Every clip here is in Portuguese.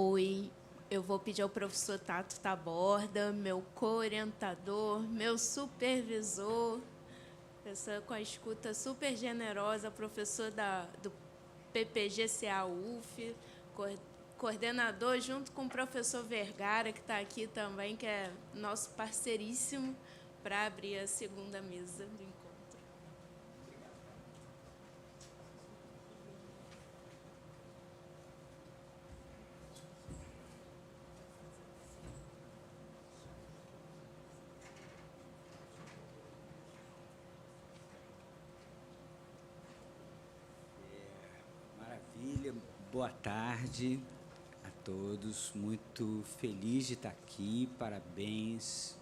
Oi, eu vou pedir ao professor Tato Taborda, meu co-orientador, meu supervisor, pessoa com a escuta super generosa, professor do PPGCA UF, coordenador junto com o professor Vergara, que está aqui também, que é nosso parceiríssimo, para abrir a segunda mesa do encontro. Maravilha, boa tarde a todos. Muito feliz de estar aqui. Parabéns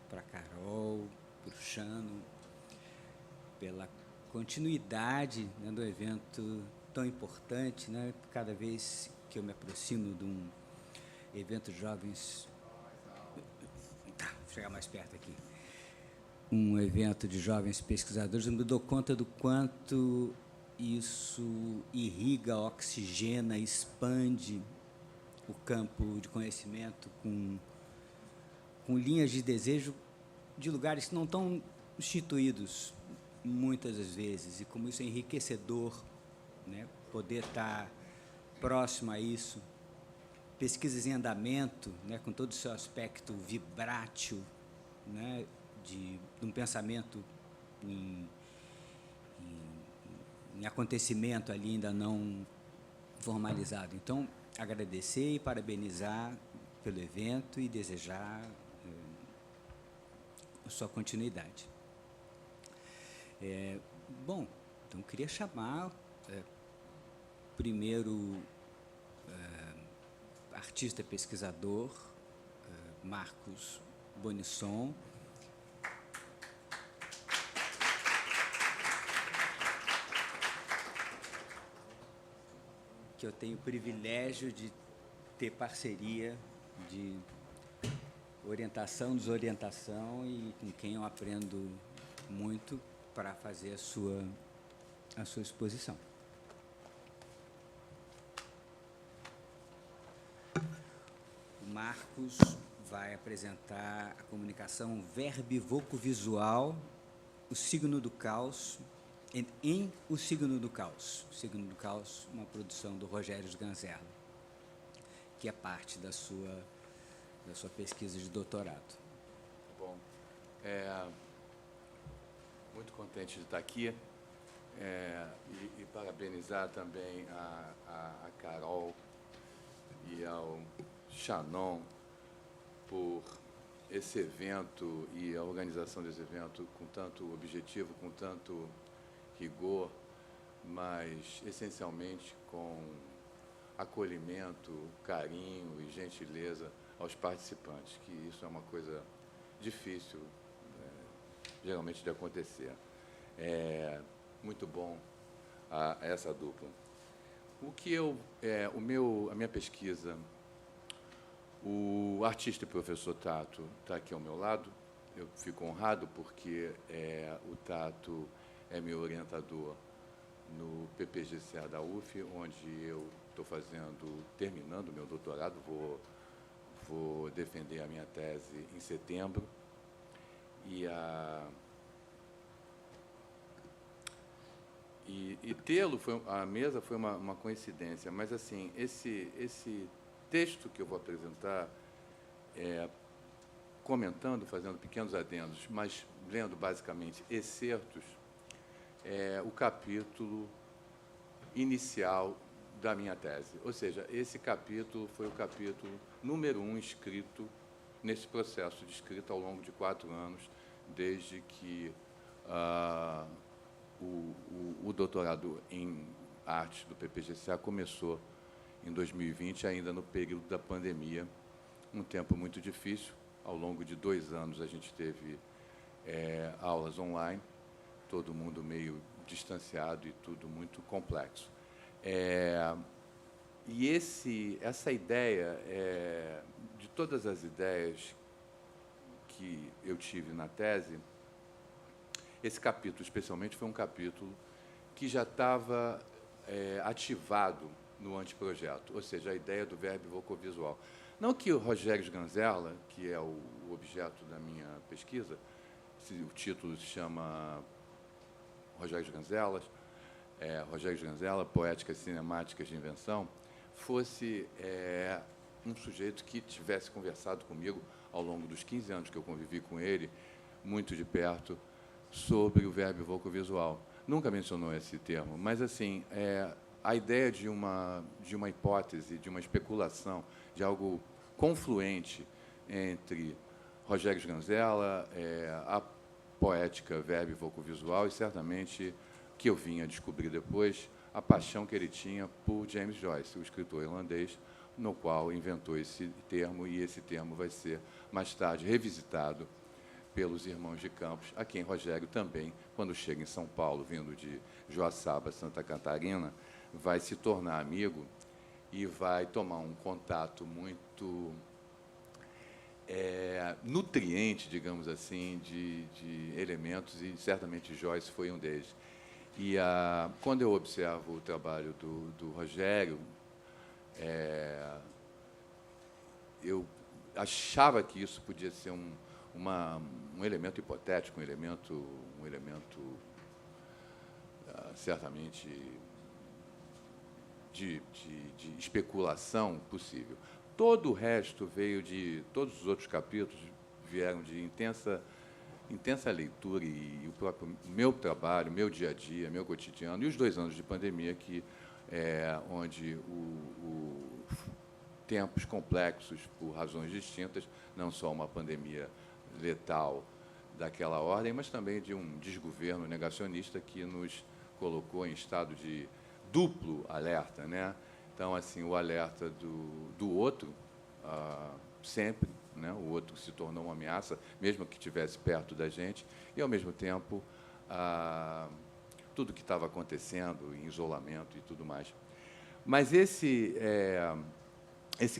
para a Carol, para o Chano, pela continuidade, né, do evento tão importante, né? Cada vez que eu me aproximo de um evento de jovens... Tá, vou chegar mais perto aqui. Um evento de jovens pesquisadores, eu me dou conta do quanto isso irriga, oxigena, expande o campo de conhecimento com linhas de desejo de lugares que não estão instituídos muitas das vezes, e como isso é enriquecedor, né? Poder estar próximo a isso. Pesquisas em andamento, né? Com todo o seu aspecto vibrátil, né? De um pensamento em acontecimento ali ainda não formalizado. Então, agradecer e parabenizar pelo evento e desejar sua continuidade. Bom, então, queria chamar primeiro artista pesquisador, Marcos Bonisson, que eu tenho o privilégio de ter parceria de orientação, desorientação, e com quem eu aprendo muito para fazer a sua exposição. O Marcos vai apresentar a comunicação verbivoco-visual, o signo do caos, em O Signo do Caos. O Signo do Caos, uma produção do Rogério Sganzerla, que é parte da sua pesquisa de doutorado. Bom, muito contente de estar aqui e parabenizar também a Carol e ao Chanon por esse evento e a organização desse evento com tanto objetivo, com tanto rigor, mas essencialmente com acolhimento, carinho e gentileza aos participantes, que isso é uma coisa difícil, geralmente, de acontecer. É muito bom essa dupla. A minha pesquisa, o artista e professor Tato está aqui ao meu lado. Eu fico honrado porque o Tato é meu orientador no PPGCA da UF, onde eu estou terminando meu doutorado, vou defender a minha tese em setembro. E tê-lo, a mesa foi uma coincidência, mas, assim, esse texto que eu vou apresentar, comentando, fazendo pequenos adendos, mas lendo, basicamente, excertos, o capítulo inicial da minha tese. Ou seja, esse capítulo foi o capítulo número 1 escrito nesse processo de escrita ao longo de 4 anos, desde que o doutorado em arte do PPGCA começou em 2020, ainda no período da pandemia, um tempo muito difícil. Ao longo de 2 anos, a gente teve aulas online, todo mundo meio distanciado e tudo muito complexo. E essa ideia, de todas as ideias que eu tive na tese, esse capítulo, especialmente, foi um capítulo que já estava ativado no anteprojeto, ou seja, a ideia do verbo vocovisual. Não que o Rogério Sganzella, que é o objeto da minha pesquisa, o título se chama Rogério Sganzella, Poéticas Cinemáticas de Invenção, fosse um sujeito que tivesse conversado comigo ao longo dos 15 anos que eu convivi com ele, muito de perto, sobre o verbo vocovisual. Nunca mencionou esse termo, mas, assim, a ideia de uma hipótese, de uma especulação, de algo confluente entre Rogério Sganzella, a poética verbo vocovisual e, certamente, que eu vim a descobrir depois, a paixão que ele tinha por James Joyce, o escritor irlandês, no qual inventou esse termo, e esse termo vai ser, mais tarde, revisitado pelos irmãos de Campos, a quem Rogério também, quando chega em São Paulo, vindo de Joaçaba, Santa Catarina, vai se tornar amigo e vai tomar um contato muito nutriente, digamos assim, de elementos, e certamente Joyce foi um deles. E quando eu observo o trabalho do Rogério, eu achava que isso podia ser um elemento hipotético, um elemento certamente de especulação possível. Todo o resto veio todos os outros capítulos vieram de intensa leitura, e o próprio meu trabalho, meu dia a dia, meu cotidiano, e os 2 anos de pandemia, onde tempos complexos por razões distintas, não só uma pandemia letal daquela ordem, mas também de um desgoverno negacionista que nos colocou em estado de duplo alerta, né? Então, assim, o alerta do outro, sempre, né? O outro se tornou uma ameaça, mesmo que estivesse perto da gente, e, ao mesmo tempo, tudo que estava acontecendo, em isolamento e tudo mais. Mas esse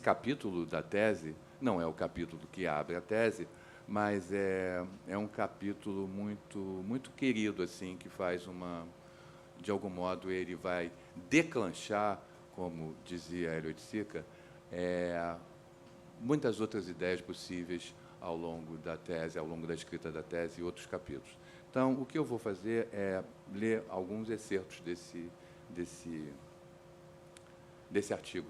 capítulo da tese não é o capítulo que abre a tese, mas é um capítulo muito querido, assim, que faz de algum modo, ele vai declanchar, como dizia Hélio Oiticica, muitas outras ideias possíveis ao longo da tese, ao longo da escrita da tese e outros capítulos. Então, o que eu vou fazer é ler alguns excertos desse artigo.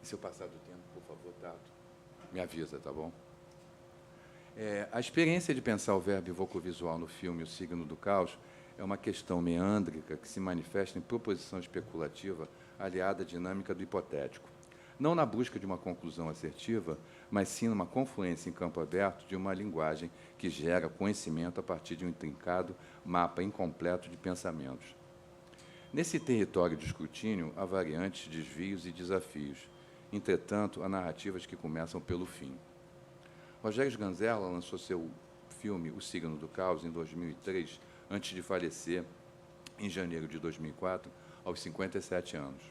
E se eu passar do tempo, por favor, Tato, me avisa, tá bom? A experiência de pensar o verbo vocovisual no filme O Signo do Caos é uma questão meândrica que se manifesta em proposição especulativa aliada à dinâmica do hipotético. Não na busca de uma conclusão assertiva, mas sim numa confluência em campo aberto de uma linguagem que gera conhecimento a partir de um intrincado mapa incompleto de pensamentos. Nesse território de escrutínio, há variantes, desvios e desafios. Entretanto, há narrativas que começam pelo fim. Rogério Sganzella lançou seu filme O Signo do Caos em 2003, antes de falecer em janeiro de 2004, aos 57 anos.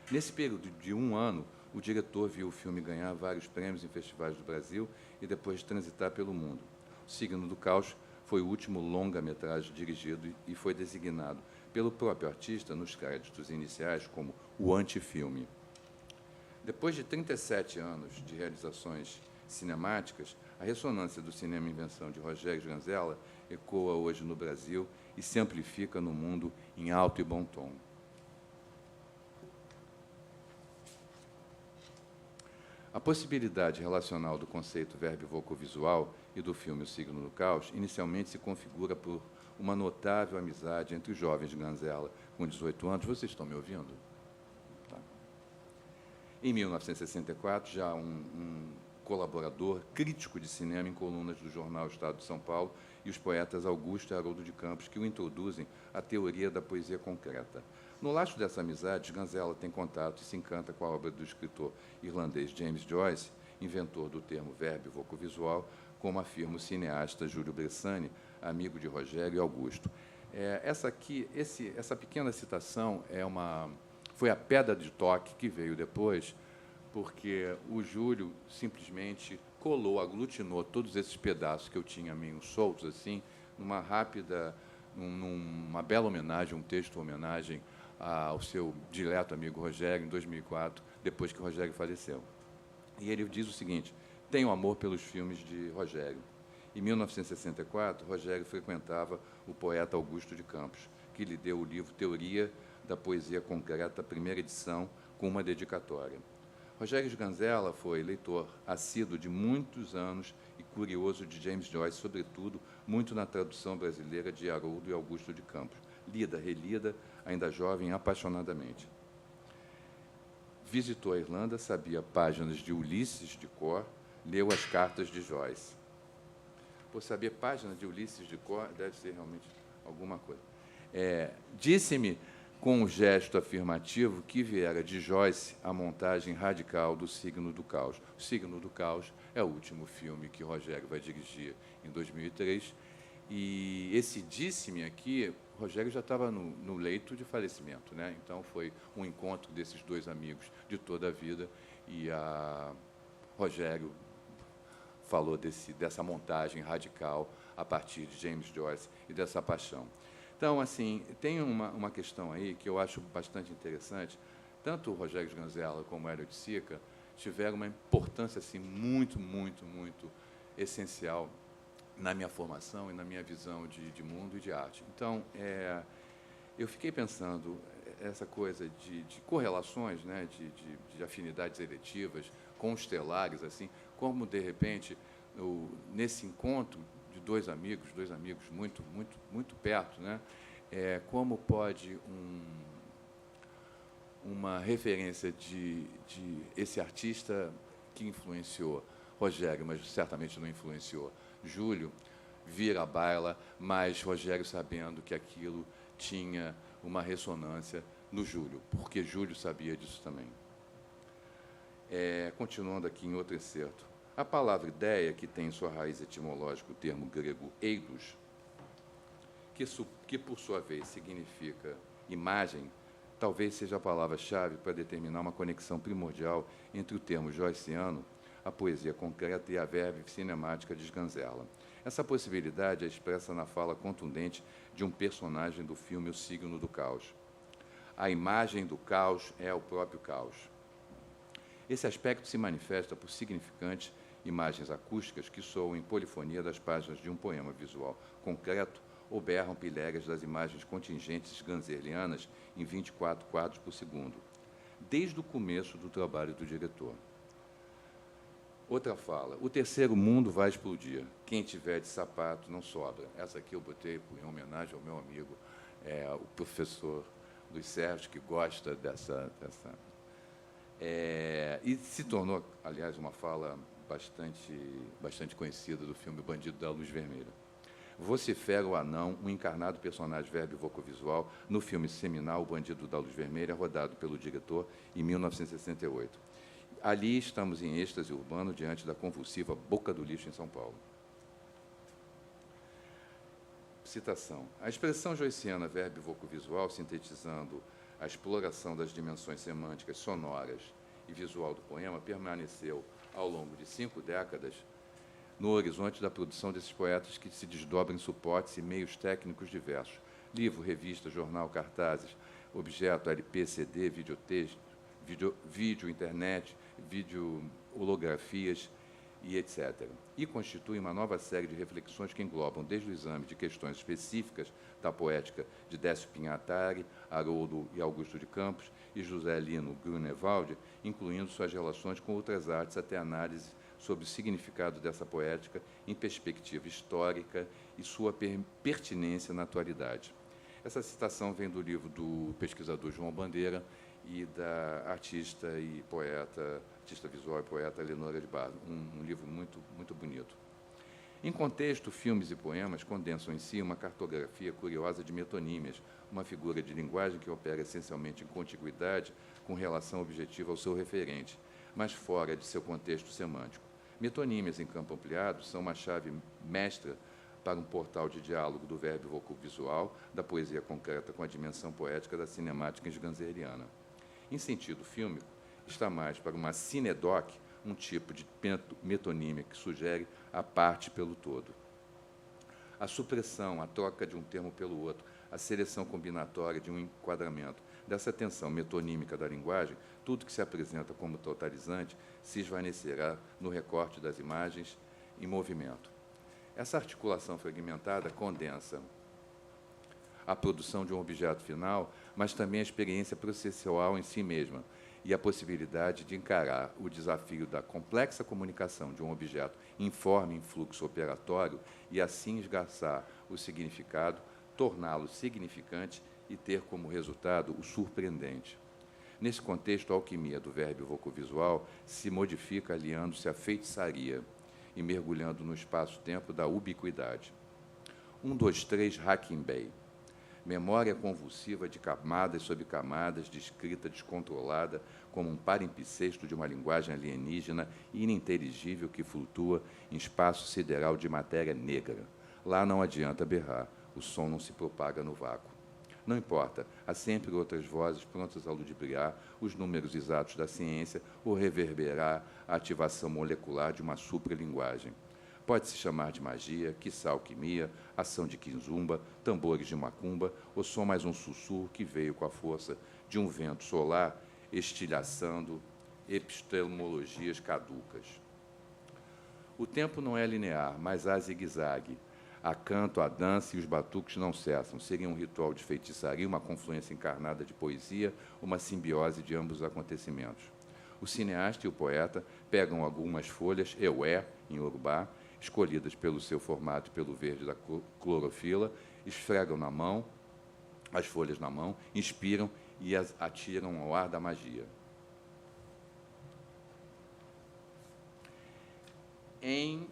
Nesse período de 1 ano, o diretor viu o filme ganhar vários prêmios em festivais do Brasil e depois transitar pelo mundo. O Signo do Caos foi o último longa-metragem dirigido e foi designado pelo próprio artista nos créditos iniciais como o antifilme. Depois de 37 anos de realizações cinemáticas, a ressonância do cinema invenção de Rogério Sganzella ecoa hoje no Brasil e se amplifica no mundo em alto e bom tom. A possibilidade relacional do conceito verbo vocovisual e do filme O Signo do Caos inicialmente se configura por uma notável amizade entre o jovem Sganzella, com 18 anos. Vocês estão me ouvindo? Tá. Em 1964, já um colaborador crítico de cinema em colunas do jornal Estado de São Paulo, e os poetas Augusto e Haroldo de Campos, que o introduzem à teoria da poesia concreta. No lastro dessa amizade, Sganzella tem contato e se encanta com a obra do escritor irlandês James Joyce, inventor do termo verbo vocovisual, como afirma o cineasta Júlio Bressani, amigo de Rogério e Augusto. Essa pequena citação foi a pedra de toque que veio depois, porque o Júlio simplesmente aglutinou todos esses pedaços que eu tinha meio soltos, assim, numa rápida, numa bela homenagem, um texto homenagem ao seu dileto amigo Rogério, em 2004, depois que Rogério faleceu. E ele diz o seguinte: tenho amor pelos filmes de Rogério. Em 1964, Rogério frequentava o poeta Augusto de Campos, que lhe deu o livro Teoria da Poesia Concreta, primeira edição, com uma dedicatória. Rogério Sganzella foi leitor assíduo de muitos anos e curioso de James Joyce, sobretudo muito na tradução brasileira de Haroldo e Augusto de Campos, lida, relida, ainda jovem, apaixonadamente. Visitou a Irlanda, sabia páginas de Ulisses de cor, leu as cartas de Joyce. Por saber páginas de Ulisses de cor, deve ser realmente alguma coisa. Disse-me, com um gesto afirmativo, que viera de Joyce a montagem radical do Signo do Caos. O Signo do Caos é o último filme que Rogério vai dirigir em 2003. E esse disse-me aqui, Rogério já estava no leito de falecimento, né? Então, foi um encontro desses dois amigos de toda a vida, e a Rogério falou dessa montagem radical a partir de James Joyce e dessa paixão. Então, assim, tem uma questão aí que eu acho bastante interessante. Tanto o Rogério Sganzella como o Hélio de Sica tiveram uma importância assim, muito, muito, muito essencial na minha formação e na minha visão de mundo e de arte. Então, eu fiquei pensando essa coisa de correlações, né, de afinidades eletivas, constelares, assim, como, de repente, nesse encontro de dois amigos muito, muito, muito perto, né, como pode uma referência de esse artista que influenciou Rogério, mas certamente não influenciou Júlio, vir à baila, mas Rogério sabendo que aquilo tinha uma ressonância no Júlio, porque Júlio sabia disso também. Continuando aqui em outro excerto. A palavra ideia, que tem em sua raiz etimológica o termo grego eidos, que por sua vez significa imagem, talvez seja a palavra-chave para determinar uma conexão primordial entre o termo joyciano, a poesia concreta, e a verve cinemática de Sganzella. Essa possibilidade é expressa na fala contundente de um personagem do filme O Signo do Caos. A imagem do caos é o próprio caos. Esse aspecto se manifesta por significantes imagens acústicas que soam em polifonia das páginas de um poema visual concreto ou berram pilhérias das imagens contingentes sganzerlianas em 24 quadros por segundo, desde o começo do trabalho do diretor. Outra fala: o terceiro mundo vai explodir. Quem tiver de sapato não sobra. Essa aqui eu botei em homenagem ao meu amigo, o professor Luiz Sérgio, que gosta dessa e se tornou, aliás, uma fala bastante conhecida do filme Bandido da Luz Vermelha. Vocifera o anão, um encarnado personagem verbo-vocovisual, no filme seminal O Bandido da Luz Vermelha, rodado pelo diretor em 1968. Ali estamos em êxtase urbano diante da convulsiva Boca do Lixo em São Paulo. Citação. A expressão joyciana verbo-vocovisual, sintetizando a exploração das dimensões semânticas, sonoras e visual do poema, permaneceu, ao longo de 5 décadas, no horizonte da produção desses poetas que se desdobram em suportes e meios técnicos diversos: livro, revista, jornal, cartazes, objeto, LP, CD, videotexto, vídeo, internet, vídeo, holografias e etc. E constitui uma nova série de reflexões que englobam desde o exame de questões específicas da poética de Décio Pinhatari, Haroldo e Augusto de Campos e José Lino Grunewald, incluindo suas relações com outras artes, até análise sobre o significado dessa poética em perspectiva histórica e sua pertinência na atualidade. Essa citação vem do livro do pesquisador João Bandeira e da artista visual e poeta Leonora de Barros, um livro muito, muito bonito. Em contexto, filmes e poemas condensam em si uma cartografia curiosa de metonímias, uma figura de linguagem que opera essencialmente em contiguidade com relação objetiva ao seu referente, mas fora de seu contexto semântico. Metonímias em campo ampliado são uma chave mestra para um portal de diálogo do verbo vocovisual, da poesia concreta com a dimensão poética da cinemática sganzeriana. Em sentido fílmico, está mais para uma cinedoc, um tipo de metonímia que sugere a parte pelo todo. a supressão, a troca de um termo pelo outro, a seleção combinatória de um enquadramento. Dessa tensão metonímica da linguagem, tudo que se apresenta como totalizante se esvanecerá no recorte das imagens em movimento. Essa articulação fragmentada condensa a produção de um objeto final, mas também a experiência processual em si mesma e a possibilidade de encarar o desafio da complexa comunicação de um objeto informe em fluxo operatório e assim esgarçar o significado, torná-lo significante e ter como resultado o surpreendente. Nesse contexto, a alquimia do verbo vocovisual se modifica aliando-se à feitiçaria e mergulhando no espaço-tempo da ubiquidade. 1, 2, 3, Hacking Bay. Memória convulsiva de camadas sobre camadas, descrita, descontrolada, como um palimpsesto de uma linguagem alienígena ininteligível que flutua em espaço sideral de matéria negra. Lá não adianta berrar, o som não se propaga no vácuo. Não importa, há sempre outras vozes prontas a ludibriar os números exatos da ciência ou reverberar a ativação molecular de uma supralinguagem. Pode-se chamar de magia, quiçá alquimia, ação de quinzumba, tambores de macumba, ou só mais um sussurro que veio com a força de um vento solar estilhaçando epistemologias caducas. O tempo não é linear, mas há zigue-zague. Há canto, há dança e os batuques não cessam. Seria um ritual de feitiçaria, uma confluência encarnada de poesia, uma simbiose de ambos os acontecimentos. O cineasta e o poeta pegam algumas folhas, eué, em Urubá, escolhidas pelo seu formato e pelo verde da clorofila, esfregam na mão, as folhas na mão, inspiram e as atiram ao ar da magia. Em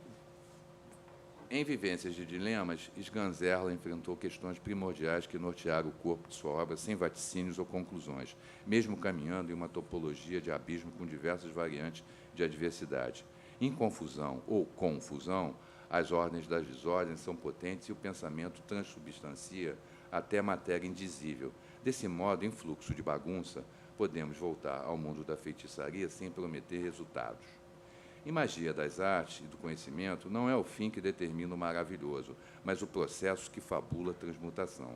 Vivências de Dilemas, Sganzerla enfrentou questões primordiais que nortearam o corpo de sua obra sem vaticínios ou conclusões, mesmo caminhando em uma topologia de abismo com diversas variantes de adversidade. Em confusão ou confusão, as ordens das desordens são potentes e o pensamento transubstancia até matéria indizível. Desse modo, em fluxo de bagunça, podemos voltar ao mundo da feitiçaria sem prometer resultados. Em Magia das Artes e do Conhecimento, não é o fim que determina o maravilhoso, mas o processo que fabula a transmutação.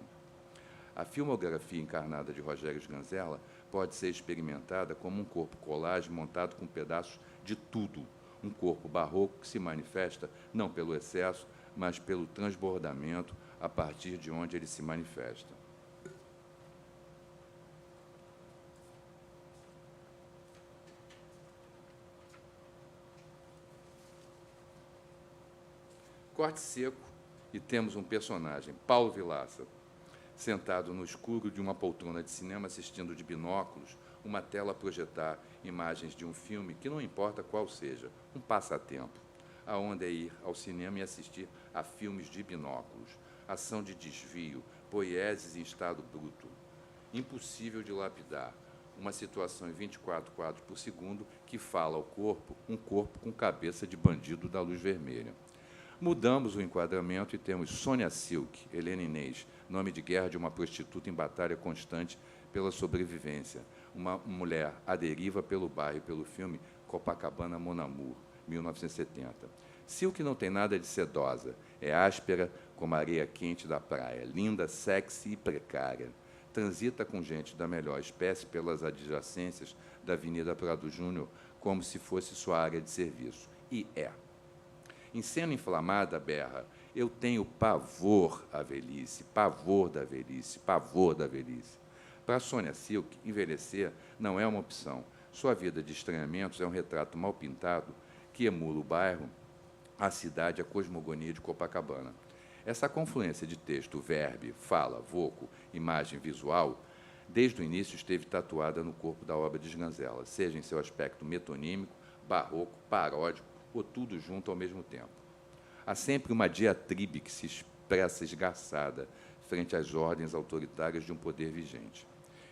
A filmografia encarnada de Rogério Sganzerla pode ser experimentada como um corpo colagem montado com pedaços de tudo, um corpo barroco que se manifesta não pelo excesso, mas pelo transbordamento a partir de onde ele se manifesta. Corte seco e temos um personagem, Paulo Vilaça, sentado no escuro de uma poltrona de cinema assistindo de binóculos uma tela a projetar imagens de um filme que não importa qual seja, um passatempo. A onda é ir ao cinema e assistir a filmes de binóculos, ação de desvio, poieses em estado bruto, impossível de lapidar, uma situação em 24 quadros por segundo que fala ao corpo, um corpo com cabeça de bandido da luz vermelha. Mudamos o enquadramento e temos Sônia Silk, Helena Inês, nome de guerra de uma prostituta em batalha constante pela sobrevivência, uma mulher à deriva pelo bairro e pelo filme Copacabana Mon Amour, 1970. Silk não tem nada de sedosa, é áspera como a areia quente da praia, linda, sexy e precária. Transita com gente da melhor espécie pelas adjacências da Avenida Prado Júnior como se fosse sua área de serviço. E é. Em cena inflamada, berra: eu tenho pavor à velhice, pavor da velhice, pavor da velhice. Para Sônia Silk, envelhecer não é uma opção. Sua vida de estranhamentos é um retrato mal pintado que emula o bairro, a cidade, a cosmogonia de Copacabana. Essa confluência de texto, verbo, fala, voco, imagem visual, desde o início esteve tatuada no corpo da obra de Sganzerla, seja em seu aspecto metonímico, barroco, paródico, ou tudo junto ao mesmo tempo. Há sempre uma diatribe que se expressa esgarçada frente às ordens autoritárias de um poder vigente.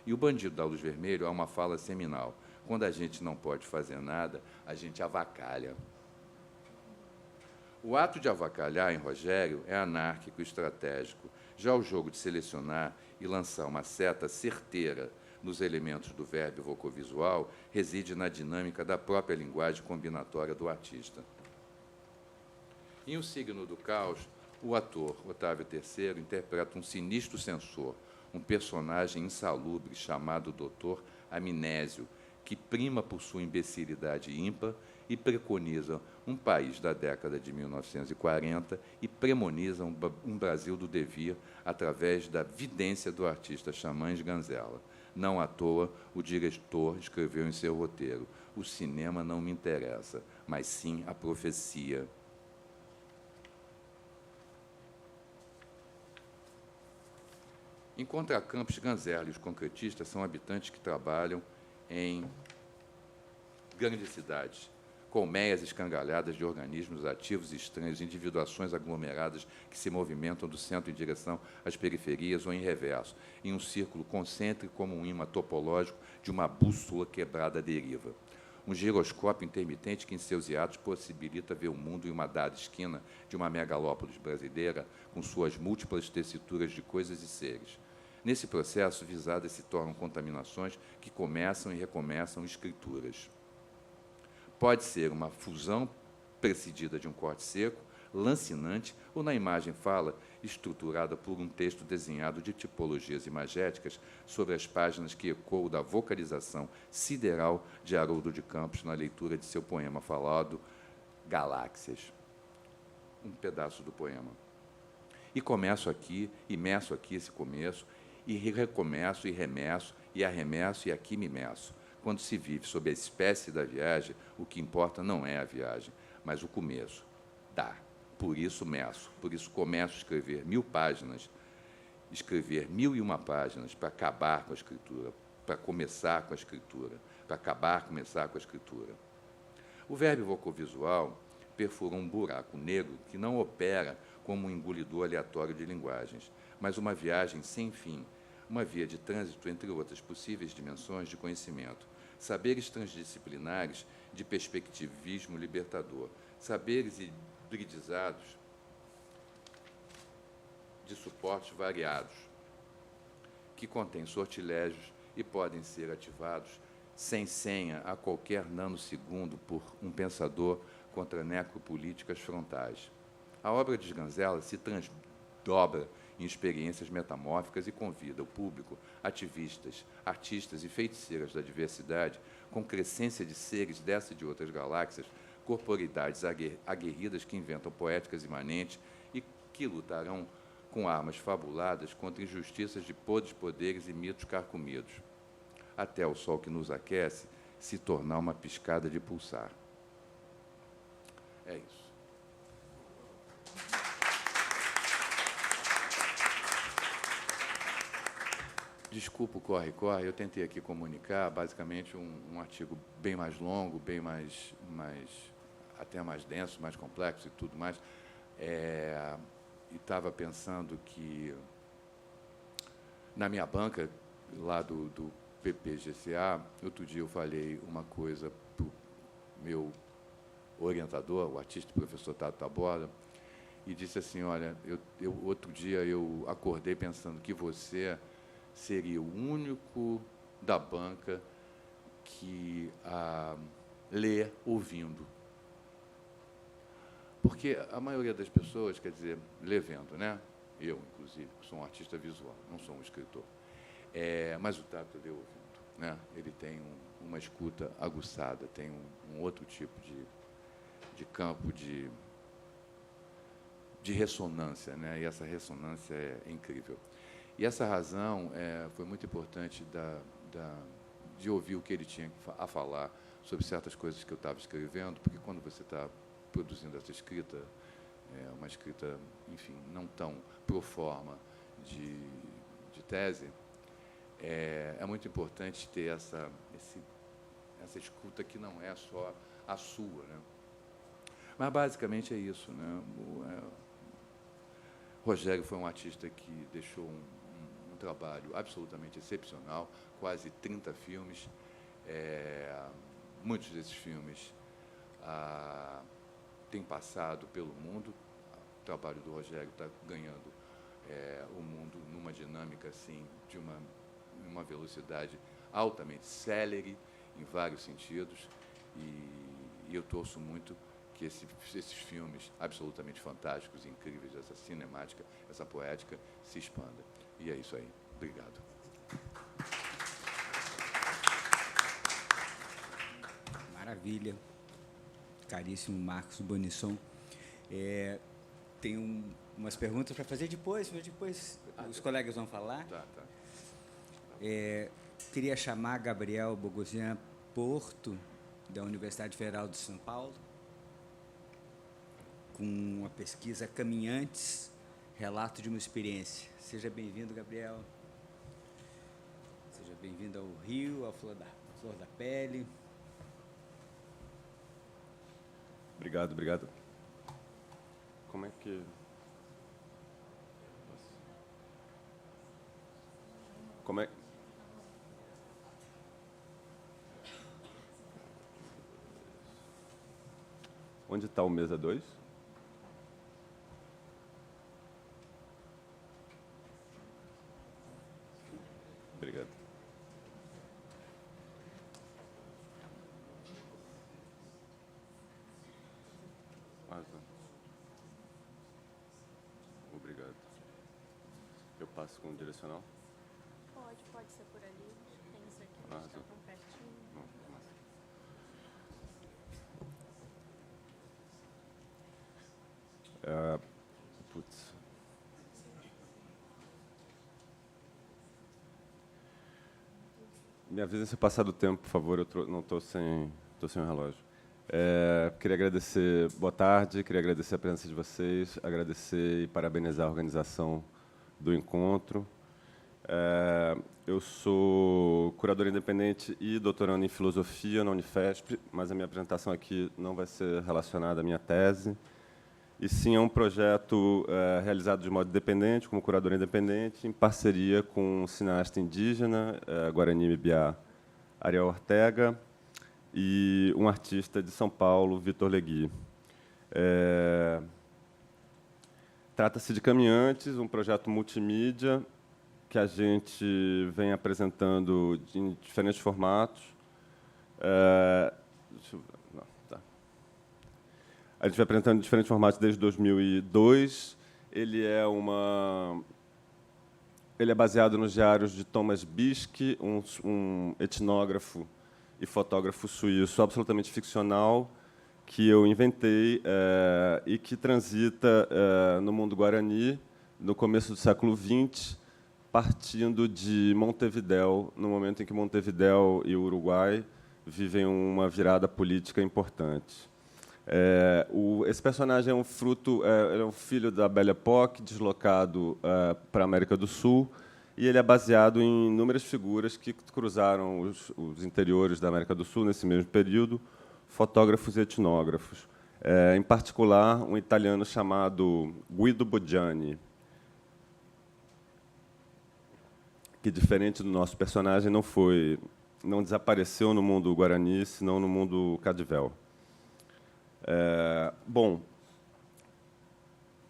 E o Bandido da Luz Vermelha é uma fala seminal. Quando a gente não pode fazer nada, a gente avacalha. O ato de avacalhar em Rogério é anárquico e estratégico. Já o jogo de selecionar e lançar uma seta certeira nos elementos do verbo vocovisual reside na dinâmica da própria linguagem combinatória do artista. Em O Signo do Caos, O ator Otávio III interpreta um sinistro censor, um personagem insalubre chamado Dr. Amnésio, que prima por sua imbecilidade ímpar e preconiza um país da década de 1940 e premoniza um Brasil do devir através da vidência do artista Xamã Ganzella. Não à toa, o diretor escreveu em seu roteiro: o cinema não me interessa, mas sim a profecia. Em contracampos, Ganzella e os concretistas são habitantes que trabalham em grandes cidades, colmeias escangalhadas de organismos ativos e estranhos, individuações aglomeradas que se movimentam do centro em direção às periferias ou em reverso, em um círculo concêntrico como um imã topológico de uma bússola quebrada à deriva. Um giroscópio intermitente que, em seus hiatos, possibilita ver o mundo em uma dada esquina de uma megalópolis brasileira, com suas múltiplas tessituras de coisas e seres. Nesse processo, visadas se tornam contaminações que começam e recomeçam escrituras. Pode ser uma fusão precedida de um corte seco, lancinante, ou na imagem fala, estruturada por um texto desenhado de tipologias imagéticas sobre as páginas que ecoam da vocalização sideral de Haroldo de Campos na leitura de seu poema falado Galáxias. Um pedaço do poema. E começo aqui, e meço aqui esse começo, e recomeço, e remeço, e arremesso, e aqui me meço. Quando se vive sob a espécie da viagem, o que importa não é a viagem, mas o começo. Dá. Por isso meço, por isso começo a escrever 1000 páginas, escrever 1001 páginas para acabar com a escritura, para começar com a escritura, para acabar, começar com a escritura. O verbo vocovisual perfura um buraco negro que não opera como um engolidor aleatório de linguagens, mas uma viagem sem fim, uma via de trânsito entre outras possíveis dimensões de conhecimento, saberes transdisciplinares de perspectivismo libertador, saberes hibridizados de suportes variados, que contêm sortilégios e podem ser ativados sem senha a qualquer nanosegundo por um pensador contra necropolíticas frontais. A obra de Ganzella se transdobra em experiências metamórficas e convida o público, ativistas, artistas e feiticeiras da diversidade, com crescência de seres dessa e de outras galáxias, corporeidades aguerridas que inventam poéticas imanentes e que lutarão com armas fabuladas contra injustiças de podres poderes e mitos carcomidos, até o sol que nos aquece se tornar uma piscada de pulsar. É isso. Desculpa o corre-corre, eu tentei aqui comunicar, basicamente, um artigo bem mais longo, bem mais até mais denso, mais complexo e tudo mais. E estava pensando que, na minha banca, lá do PPGCA, outro dia eu falei uma coisa para o meu orientador, o artista e professor Tato Taborda, e disse assim, olha, outro dia eu acordei pensando que você seria o único da banca que lê ouvindo. Porque a maioria das pessoas, quer dizer, lê vendo, né? Eu, inclusive, sou um artista visual, não sou um escritor. Mas o Tato lê ouvindo, né? Ele tem uma escuta aguçada, tem um outro tipo de campo de ressonância, né? E essa ressonância é incrível. E essa razão foi muito importante de ouvir o que ele tinha a falar sobre certas coisas que eu estava escrevendo, porque quando você está produzindo essa escrita, uma escrita, enfim, não tão pro forma de tese, é muito importante ter essa escuta que não é só a sua, né? Mas, basicamente, é isso, né? Rogério foi um artista que deixou um trabalho absolutamente excepcional, quase 30 filmes. Muitos desses filmes têm passado pelo mundo. O trabalho do Rogério está ganhando o mundo numa dinâmica assim, de uma velocidade altamente célere, em vários sentidos, e eu torço muito que esses filmes absolutamente fantásticos, incríveis, essa cinemática, essa poética, se expanda. E é isso aí. Obrigado. Maravilha. Caríssimo Marcos Bonisson. Tem umas perguntas para fazer depois os colegas vão falar. Tá. Queria chamar Gabriel Bogosian Porto, da Universidade Federal de São Paulo, com a pesquisa Caminhantes, Relato de uma Experiência. Seja bem-vindo, Gabriel. Seja bem-vindo ao Rio, à Flor da Pele. Obrigado. Como é que... Como é... Onde está o mesa 2? Obrigado. Obrigado. Eu passo com o direcional? Pode ser por ali. Tem isso aqui, Ah, está tão pertinho. Putz. Me avisa se passar do tempo, por favor. Não estou sem o relógio. Queria agradecer, boa tarde, queria agradecer a presença de vocês, agradecer e parabenizar a organização do encontro. Eu sou curador independente e doutorando em filosofia na Unifesp, mas a minha apresentação aqui não vai ser relacionada à minha tese, e sim é um projeto realizado de modo independente, como curador independente, em parceria com um cineasta indígena, Guarani Mibiá Ariel Ortega, e um artista de São Paulo, Vitor Legui. Trata-se de Caminhantes, um projeto multimídia que a gente vem apresentando em diferentes formatos. A gente vem apresentando em diferentes formatos desde 2002. Ele é baseado nos diários de Thomas Biske, um etnógrafo e fotógrafo suíço absolutamente ficcional, que eu inventei e que transita no mundo guarani no começo do século XX, partindo de Montevidéu, no momento em que Montevidéu e o Uruguai vivem uma virada política importante. Esse personagem é um ele é um filho da Belle Époque, deslocado para a América do Sul, e ele é baseado em inúmeras figuras que cruzaram os interiores da América do Sul nesse mesmo período, fotógrafos e etnógrafos. Em particular, um italiano chamado Guido Boggiani, que, diferente do nosso personagem, não desapareceu no mundo guarani, senão no mundo cadivel. Bom,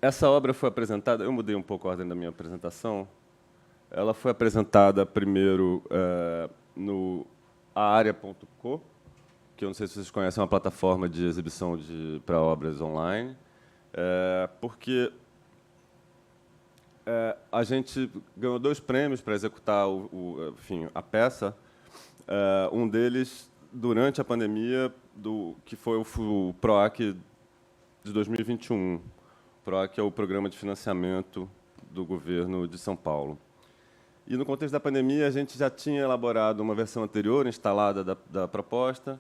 essa obra foi apresentada... Eu mudei um pouco a ordem da minha apresentação. Ela foi apresentada primeiro no aarea.co, que eu não sei se vocês conhecem, é uma plataforma de exibição para obras online, porque a gente ganhou 2 prêmios para executar a peça. Um deles, durante a pandemia, que foi o PROAC de 2021. O PROAC é o Programa de Financiamento do Governo de São Paulo. E, no contexto da pandemia, a gente já tinha elaborado uma versão anterior, instalada da proposta,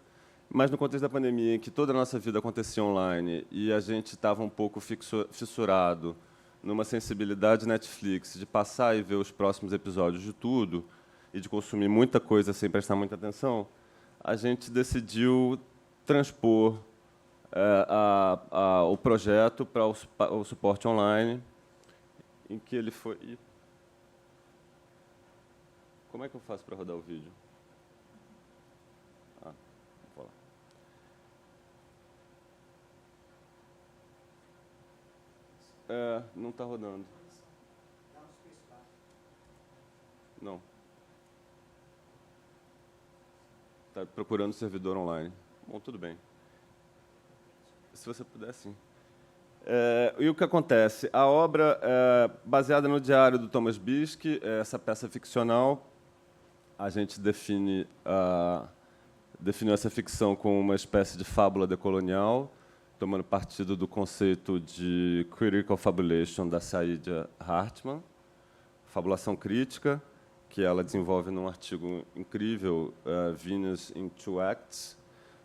mas, no contexto da pandemia, em que toda a nossa vida acontecia online e a gente estava um pouco fissurado numa sensibilidade Netflix de passar e ver os próximos episódios de tudo e de consumir muita coisa sem prestar muita atenção, a gente decidiu transpor o projeto para o suporte online, em que ele foi... Como é que eu faço para rodar o vídeo? Vou lá. Não está rodando. Não. Está procurando servidor online. Bom, tudo bem. se você puder, sim. E o que acontece? A obra é baseada no diário do Thomas Bisque, essa peça ficcional. A gente definiu essa ficção como uma espécie de fábula decolonial, tomando partido do conceito de critical fabulation da Saidiya Hartman, fabulação crítica, que ela desenvolve num artigo incrível, Venus in Two Acts,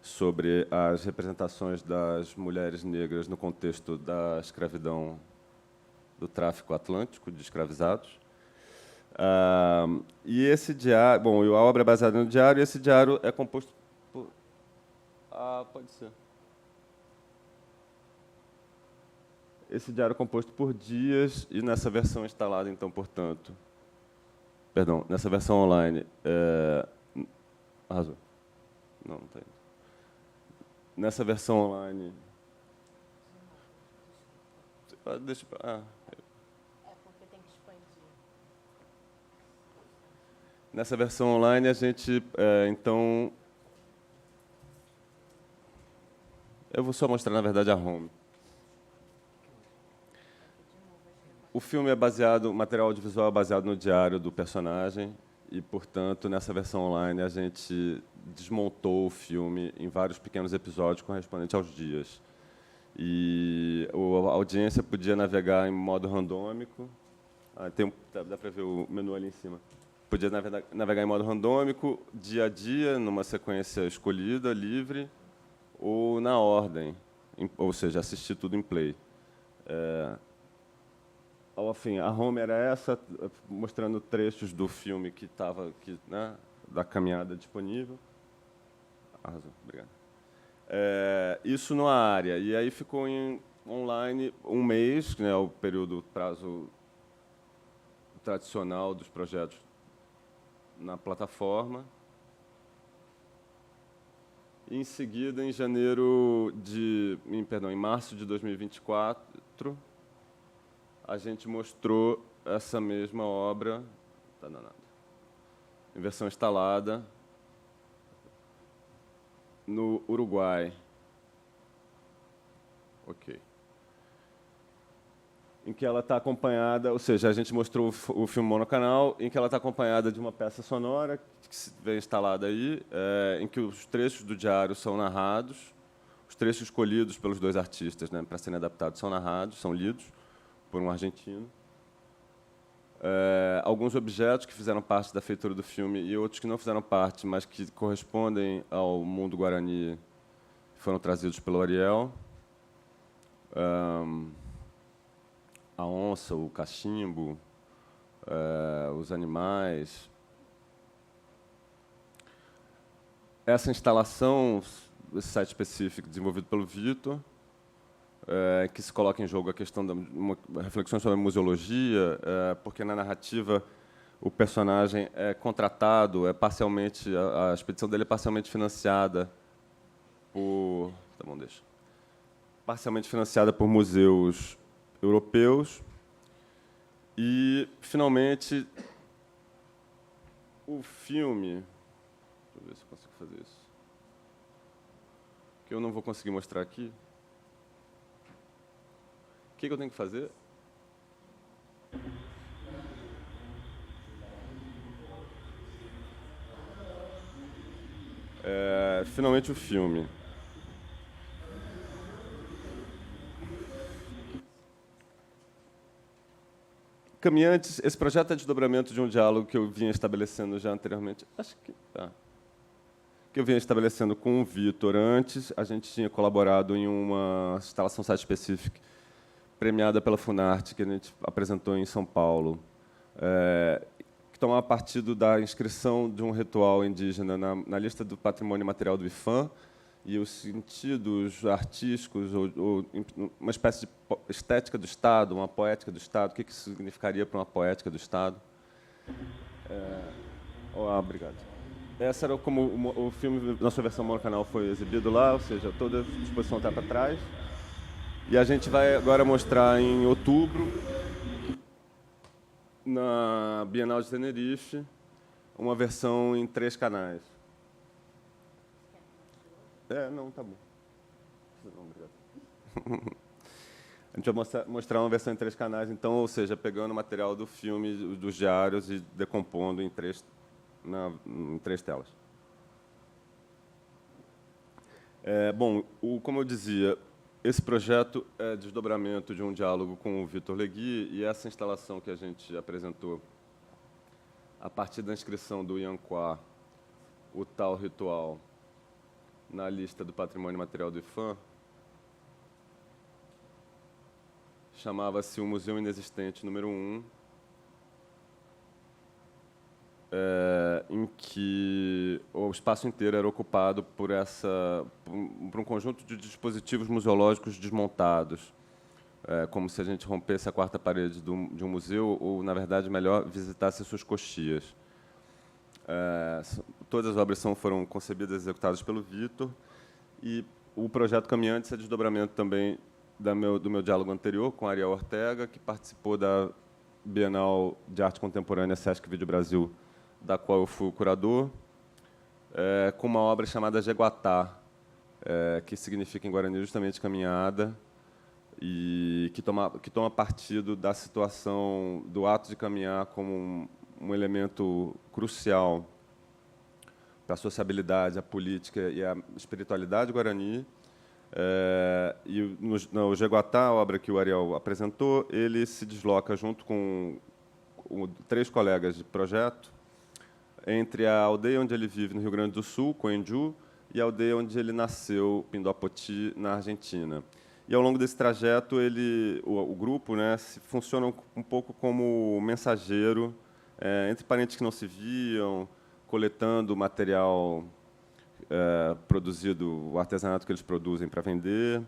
sobre as representações das mulheres negras no contexto da escravidão, do tráfico atlântico de escravizados. E esse diário, bom, a obra é baseada no diário, e esse diário é composto por... pode ser. Esse diário é composto por dias, e nessa versão instalada, então, portanto... Perdão, nessa versão online... Arrasou. Não está indo. Nessa versão online... Deixa... porque tem que expandir. Nessa versão online, a gente, então... Eu vou só mostrar, na verdade, a home. O filme é baseado, o material audiovisual é baseado no diário do personagem e, portanto, nessa versão online a gente desmontou o filme em vários pequenos episódios correspondentes aos dias. E a audiência podia navegar em modo randômico. Dá para ver o menu ali em cima. Podia navegar em modo randômico, dia a dia, numa sequência escolhida, livre, ou na ordem, ou seja, assistir tudo em play. Enfim, a home era essa, mostrando trechos do filme que estava aqui, né, da caminhada disponível. Arrasou, obrigado. Isso numa área. E aí ficou online um mês, né, o prazo tradicional dos projetos na plataforma. E, em seguida, em março de 2024, a gente mostrou essa mesma obra, em versão instalada, no Uruguai. Ok. Em que ela está acompanhada, ou seja, a gente mostrou o filme monocanal, em que ela está acompanhada de uma peça sonora que vem instalada aí, em que os trechos do diário são narrados, os trechos escolhidos pelos dois artistas, né, para serem adaptados, são narrados, são lidos por um argentino. Alguns objetos que fizeram parte da feitura do filme e outros que não fizeram parte, mas que correspondem ao mundo guarani, foram trazidos pelo Ariel. A onça, o cachimbo, os animais. Essa instalação, esse site específico desenvolvido pelo Vitor, que se coloca em jogo a questão da reflexões sobre a museologia, porque na narrativa o personagem é contratado, parcialmente, a expedição dele é parcialmente financiada por, parcialmente financiada por museus europeus. E, finalmente, o filme... Deixa eu ver se eu consigo fazer isso. Que eu não vou conseguir mostrar aqui. O que eu tenho que fazer? Finalmente, o filme. Caminhantes, esse projeto é desdobramento de um diálogo que eu vinha estabelecendo já anteriormente. Acho que tá. Que eu vinha estabelecendo com o Vitor antes. A gente tinha colaborado em uma instalação site específica premiada pela Funarte, que a gente apresentou em São Paulo, que tomava partido da inscrição de um ritual indígena na lista do patrimônio material do IFAM, e os sentidos artísticos, ou uma espécie de estética do Estado, uma poética do Estado. O que isso significaria para uma poética do Estado? Obrigado. Essa era como o filme, nossa versão monocanal foi exibido lá, ou seja, toda a exposição está para trás. E a gente vai agora mostrar em outubro, na Bienal de Tenerife, uma versão em 3 canais. Não, tá bom. Não, obrigado. A gente vai mostrar uma versão em 3 canais, então, ou seja, pegando o material do filme, dos diários, e decompondo em 3 telas. Bom, como eu dizia, esse projeto é desdobramento de um diálogo com o Victor Legui, e essa instalação que a gente apresentou a partir da inscrição do Ianquá, o tal ritual, na lista do Patrimônio Material do IFAM, chamava-se o Museu Inexistente número 1, em que o espaço inteiro era ocupado por um conjunto de dispositivos museológicos desmontados, como se a gente rompesse a quarta parede de um museu, ou, na verdade, melhor, visitasse suas coxias. Todas as obras foram concebidas e executadas pelo Victor, e o projeto Caminhantes é desdobramento também do meu diálogo anterior com Ariel Ortega, que participou da Bienal de Arte Contemporânea Sesc Vídeo Brasil, da qual eu fui o curador, com uma obra chamada Jeguatá, que significa em Guarani justamente caminhada, e que toma partido da situação do ato de caminhar como um elemento crucial para a sociabilidade, a política e a espiritualidade guarani. E no Jeguatá, a obra que o Ariel apresentou, ele se desloca junto com 3 colegas de projeto entre a aldeia onde ele vive, no Rio Grande do Sul, Coenju, e a aldeia onde ele nasceu, Pindopoti, na Argentina. E, ao longo desse trajeto, o grupo, né, funciona um pouco como mensageiro entre parentes que não se viam, coletando material produzido, o artesanato que eles produzem para vender.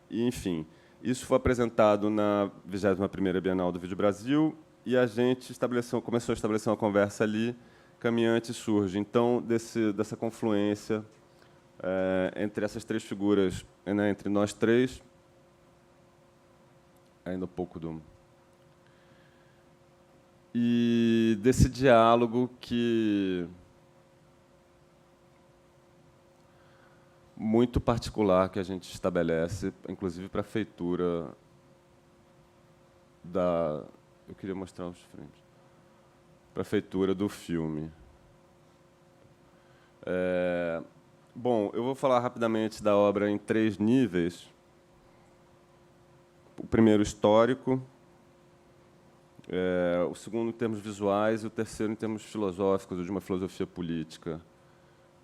E, enfim, isso foi apresentado na 21ª Bienal do Vídeo Brasil, e a gente começou a estabelecer uma conversa ali. Caminhante surge, então, dessa confluência entre essas 3 figuras, né, entre nós 3, ainda um pouco e desse diálogo muito particular que a gente estabelece, inclusive para a feitura eu queria mostrar os frames. Para a feitura do filme. Bom, eu vou falar rapidamente da obra em 3 níveis. O primeiro, histórico. O segundo, em termos visuais, e o terceiro, em termos filosóficos, ou de uma filosofia política.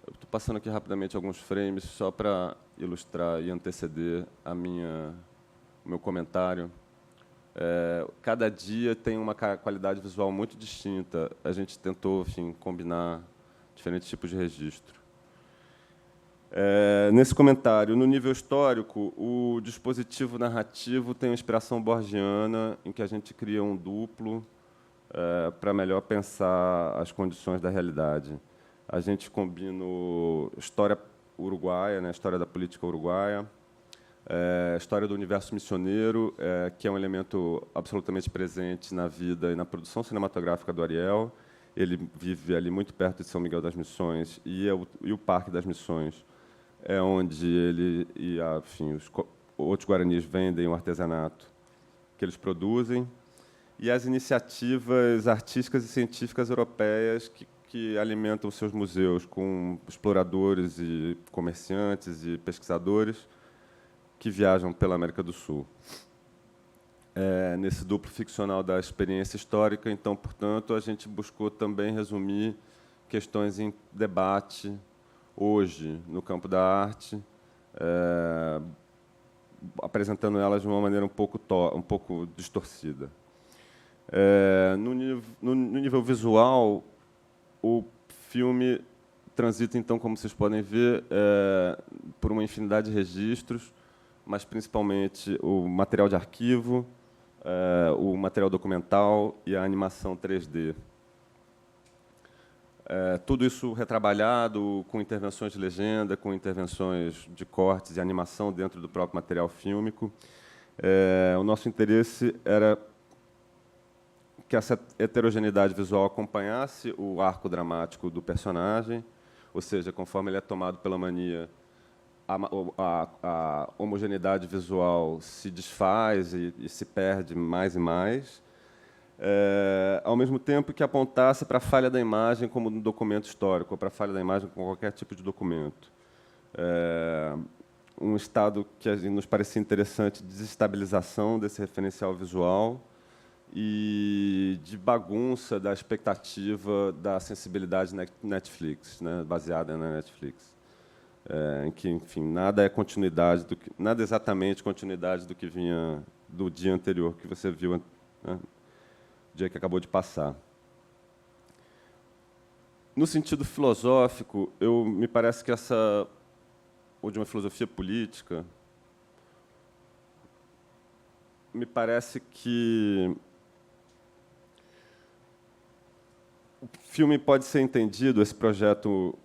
Eu estou passando aqui rapidamente alguns frames, só para ilustrar e anteceder o meu comentário. Cada dia tem uma qualidade visual muito distinta. A gente tentou, enfim, combinar diferentes tipos de registro. Nesse comentário, no nível histórico, o dispositivo narrativo tem uma inspiração borgiana, em que a gente cria um duplo para melhor pensar as condições da realidade. A gente combina história uruguaia, né, história da política uruguaia, história do universo missioneiro, que é um elemento absolutamente presente na vida e na produção cinematográfica do Ariel. Ele vive ali muito perto de São Miguel das Missões, e o Parque das Missões é onde ele enfim, os outros guaranis vendem o artesanato que eles produzem, e as iniciativas artísticas e científicas europeias que alimentam seus museus com exploradores e comerciantes e pesquisadores que viajam pela América do Sul. Nesse duplo ficcional da experiência histórica, então, portanto, a gente buscou também resumir questões em debate hoje no campo da arte, apresentando elas de uma maneira um pouco distorcida. No nível visual, o filme transita, então, como vocês podem ver, por uma infinidade de registros, mas principalmente o material de arquivo, o material documental e a animação 3D. Tudo isso retrabalhado com intervenções de legenda, com intervenções de cortes e animação dentro do próprio material fílmico. O nosso interesse era que essa heterogeneidade visual acompanhasse o arco dramático do personagem, ou seja, conforme ele é tomado pela mania, a homogeneidade visual se desfaz e se perde mais e mais, ao mesmo tempo que apontasse para a falha da imagem como um documento histórico, ou para a falha da imagem como qualquer tipo de documento. Um estado que nos parecia interessante de desestabilização desse referencial visual e de bagunça da expectativa da sensibilidade Netflix, né, baseada na Netflix, em que, enfim, nada é continuidade nada exatamente continuidade do que vinha do dia anterior que você viu, né, o dia que acabou de passar. No sentido filosófico, me parece que ou de uma filosofia política, me parece que o filme pode ser entendido, esse projeto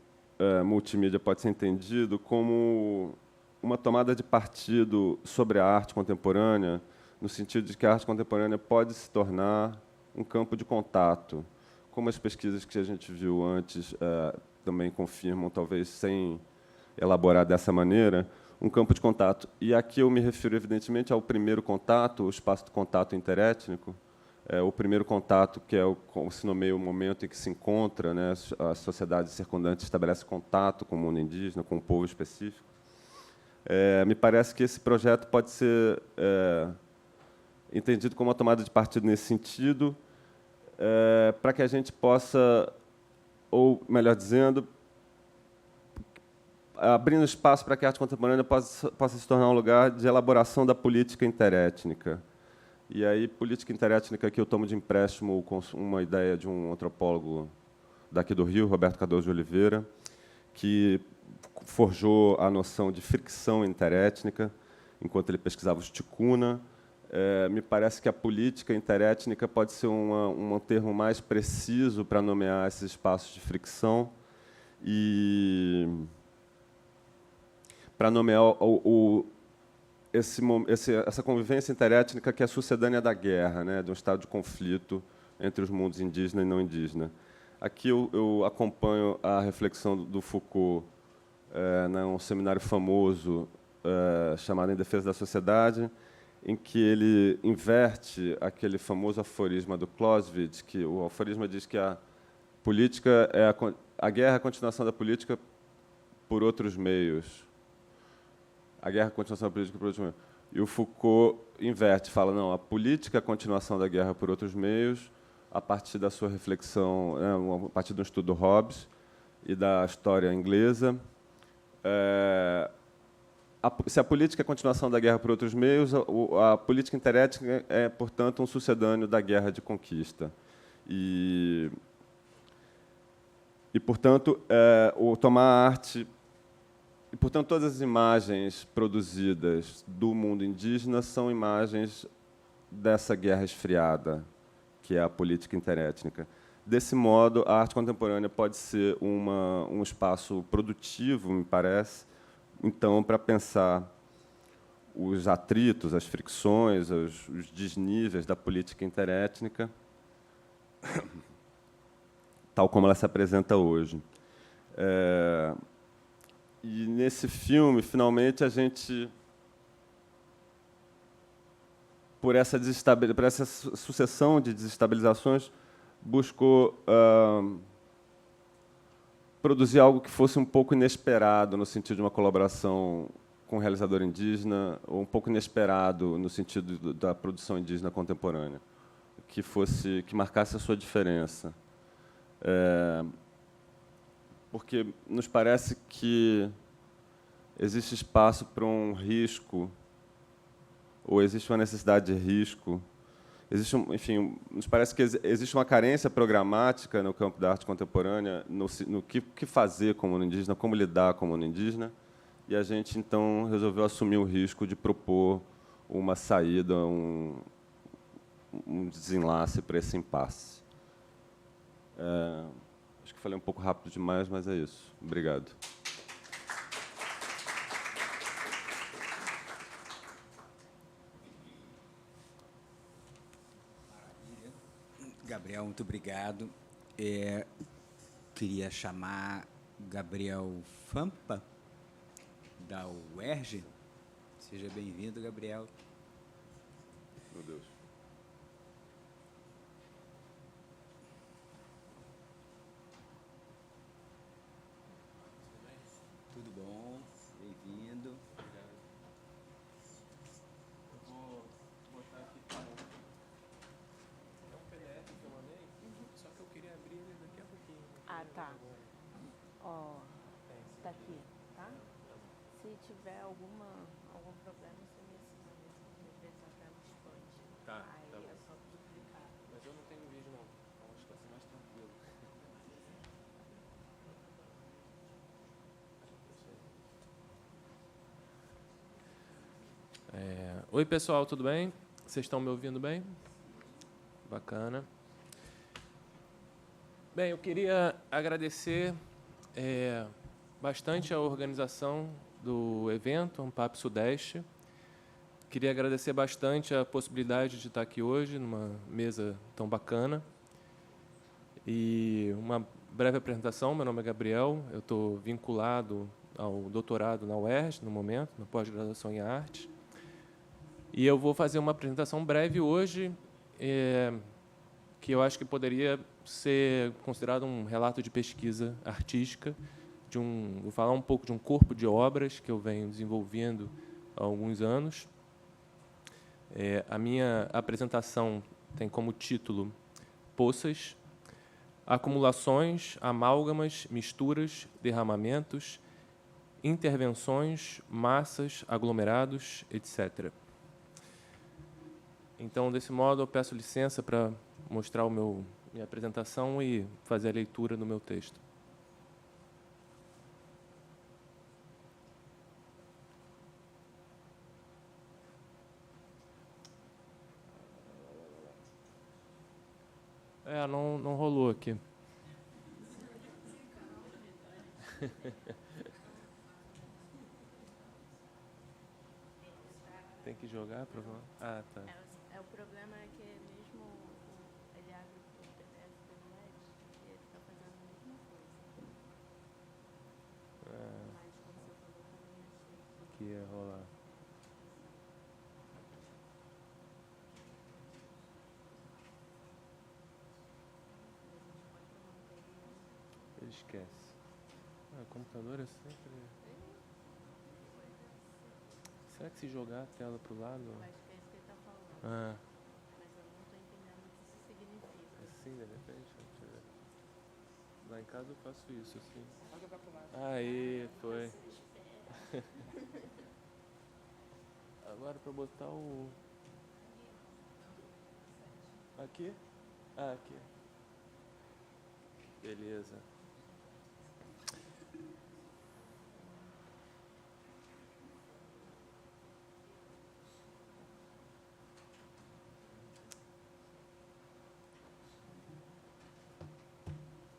multimídia pode ser entendido como uma tomada de partido sobre a arte contemporânea, no sentido de que a arte contemporânea pode se tornar um campo de contato, como as pesquisas que a gente viu antes também confirmam, talvez sem elaborar dessa maneira, um campo de contato. E aqui eu me refiro, evidentemente, ao primeiro contato, o espaço de contato interétnico, o primeiro contato, que como se nomeia o momento em que se encontra, né, a sociedade circundante estabelece contato com o mundo indígena, com um povo específico. Me parece que esse projeto pode ser entendido como uma tomada de partido nesse sentido, para que a gente possa, ou, melhor dizendo, abrindo espaço para que a arte contemporânea possa se tornar um lugar de elaboração da política interétnica. E aí, política interétnica que eu tomo de empréstimo com uma ideia de um antropólogo daqui do Rio, Roberto Cardoso de Oliveira, que forjou a noção de fricção interétnica, enquanto ele pesquisava os ticuna. Me parece que a política interétnica pode ser um termo mais preciso para nomear esses espaços de fricção e para nomear essa convivência interétnica que é sucedânea da guerra, né, de um estado de conflito entre os mundos indígena e não indígena. Aqui eu acompanho a reflexão do Foucault num seminário famoso chamado Em Defesa da Sociedade, em que ele inverte aquele famoso aforisma do Clausewitz, que o aforisma diz que a política a guerra é a continuação da política por outros meios. A guerra é a continuação da política por outros meios. E o Foucault inverte, fala, não, a política é a continuação da guerra por outros meios, a partir da sua reflexão, a partir do estudo do Hobbes e da história inglesa. Se a política é a continuação da guerra por outros meios, a política interétnica é, portanto, um sucedâneo da guerra de conquista. E portanto, o tomar a arte... E, portanto, todas as imagens produzidas do mundo indígena são imagens dessa guerra esfriada, que é a política interétnica. Desse modo, a arte contemporânea pode ser um espaço produtivo, me parece, então, para pensar os atritos, as fricções, os desníveis da política interétnica, tal como ela se apresenta hoje. E, nesse filme, finalmente, a gente, por essa sucessão de desestabilizações, buscou produzir algo que fosse um pouco inesperado, no sentido de uma colaboração com o realizador indígena, ou um pouco inesperado no sentido da produção indígena contemporânea, que marcasse a sua diferença. Porque nos parece que existe espaço para um risco, ou existe uma necessidade de risco. Enfim, nos parece que existe uma carência programática no campo da arte contemporânea, no que fazer com o mundo indígena, como lidar com o mundo indígena, e a gente, então, resolveu assumir o risco de propor uma saída, um desenlace para esse impasse. Acho que falei um pouco rápido demais, mas é isso. Obrigado. Gabriel, muito obrigado. Queria chamar Gabriel Fampa, da UERJ. Seja bem-vindo, Gabriel. Meu Deus. Tudo bom? Bem-vindo. Eu vou botar aqui como... É um PDF que eu mandei, só que eu queria abrir ele daqui a pouquinho. Ah, tá. Ó, tá aqui, tá? Se tiver algum problema, você me ensina mesmo, porque às vezes a tela expande. Tá, Aí tá bom. é só duplicar. Mas eu não tenho vídeo, não. Então acho que vai ser mais tranquilo. Oi, pessoal, tudo bem? Vocês estão me ouvindo bem? Bacana. Bem, eu queria agradecer bastante a organização do evento, Ampap Sudeste. Queria agradecer bastante a possibilidade de estar aqui hoje, numa mesa tão bacana. E uma breve apresentação, meu nome é Gabriel, eu estou vinculado ao doutorado na UERJ, no momento, na pós-graduação em arte. E eu vou fazer uma apresentação breve hoje, que eu acho que poderia ser considerado um relato de pesquisa artística. Vou falar um pouco de um corpo de obras que eu venho desenvolvendo há alguns anos. A minha apresentação tem como título Poças, acumulações, amálgamas, misturas, derramamentos, intervenções, massas, aglomerados, etc. Então, desse modo, eu peço licença para mostrar minha apresentação e fazer a leitura do meu texto. Não rolou aqui. Tem que jogar para... Ah, tá. O problema é que mesmo ele abre o PDF do LED e ele está fazendo a mesma coisa. Mas quando você falou, eu também achei Que ia rolar. Ele esquece. O computador é sempre... Será que se jogar a tela para o lado... Eu acho que é isso que ele está falando. Ah, Mas eu não estou entendendo o que isso significa. assim, de repente, deixa eu ver. Lá em casa eu faço isso, assim. Pode jogar pro lado. Aí, foi. Agora para botar o... Aqui? Ah, aqui. Beleza.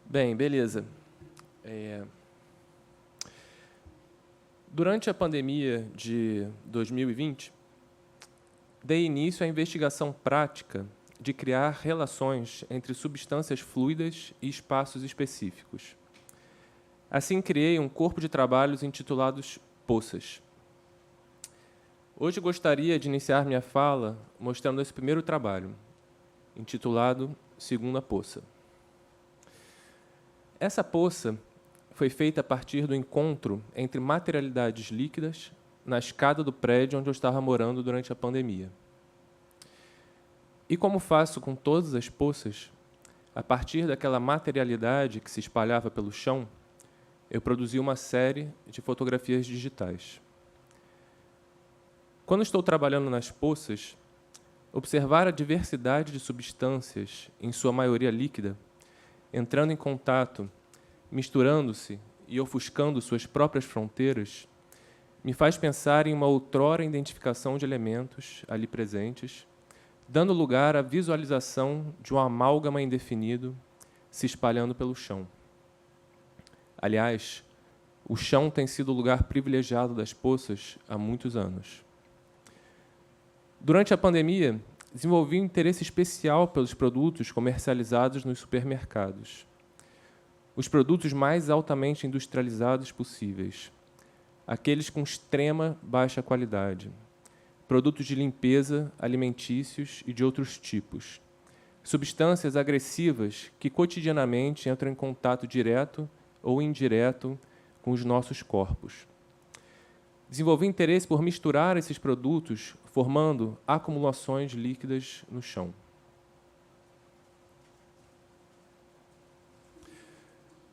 Bem, beleza. Durante a pandemia de 2020, dei início à investigação prática de criar relações entre substâncias fluidas e espaços específicos. Assim, criei um corpo de trabalhos intitulados Poças. Hoje gostaria de iniciar minha fala mostrando esse primeiro trabalho, intitulado Segunda Poça. Essa poça foi feita a partir do encontro entre materialidades líquidas na escada do prédio onde eu estava morando durante a pandemia. E como faço com todas as poças, a partir daquela materialidade que se espalhava pelo chão, eu produzi uma série de fotografias digitais. Quando estou trabalhando nas poças, observar a diversidade de substâncias, em sua maioria líquida, entrando em contato, misturando-se e ofuscando suas próprias fronteiras, me faz pensar em uma outrora identificação de elementos ali presentes, dando lugar à visualização de um amálgama indefinido se espalhando pelo chão. Aliás, o chão tem sido o lugar privilegiado das poças há muitos anos. Durante a pandemia, desenvolvi um interesse especial pelos produtos comercializados nos supermercados. Os produtos mais altamente industrializados possíveis. aqueles com extrema baixa qualidade, produtos de limpeza, alimentícios e de outros tipos, substâncias agressivas que cotidianamente entram em contato direto ou indireto com os nossos corpos. Desenvolvi interesse por misturar esses produtos, formando acumulações líquidas no chão.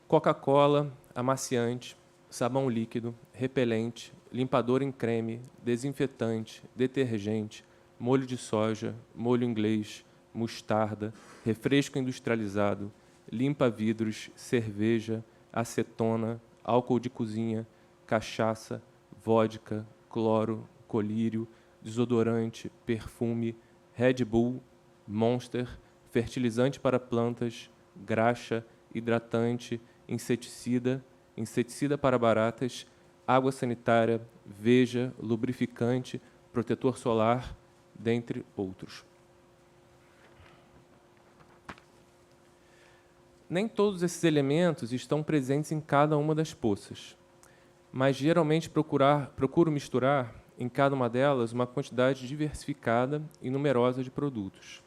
Coca-Cola, amaciante, sabão líquido, repelente, limpador em creme, desinfetante, detergente, molho de soja, molho inglês, mostarda, refresco industrializado, limpa-vidros, cerveja, acetona, álcool de cozinha, cachaça, vodka, cloro, colírio, desodorante, perfume, Red Bull, Monster, fertilizante para plantas, graxa, hidratante, inseticida, inseticida para baratas, água sanitária, veja, lubrificante, protetor solar, dentre outros. Nem todos esses elementos estão presentes em cada uma das poças, mas geralmente procuro misturar em cada uma delas uma quantidade diversificada e numerosa de produtos.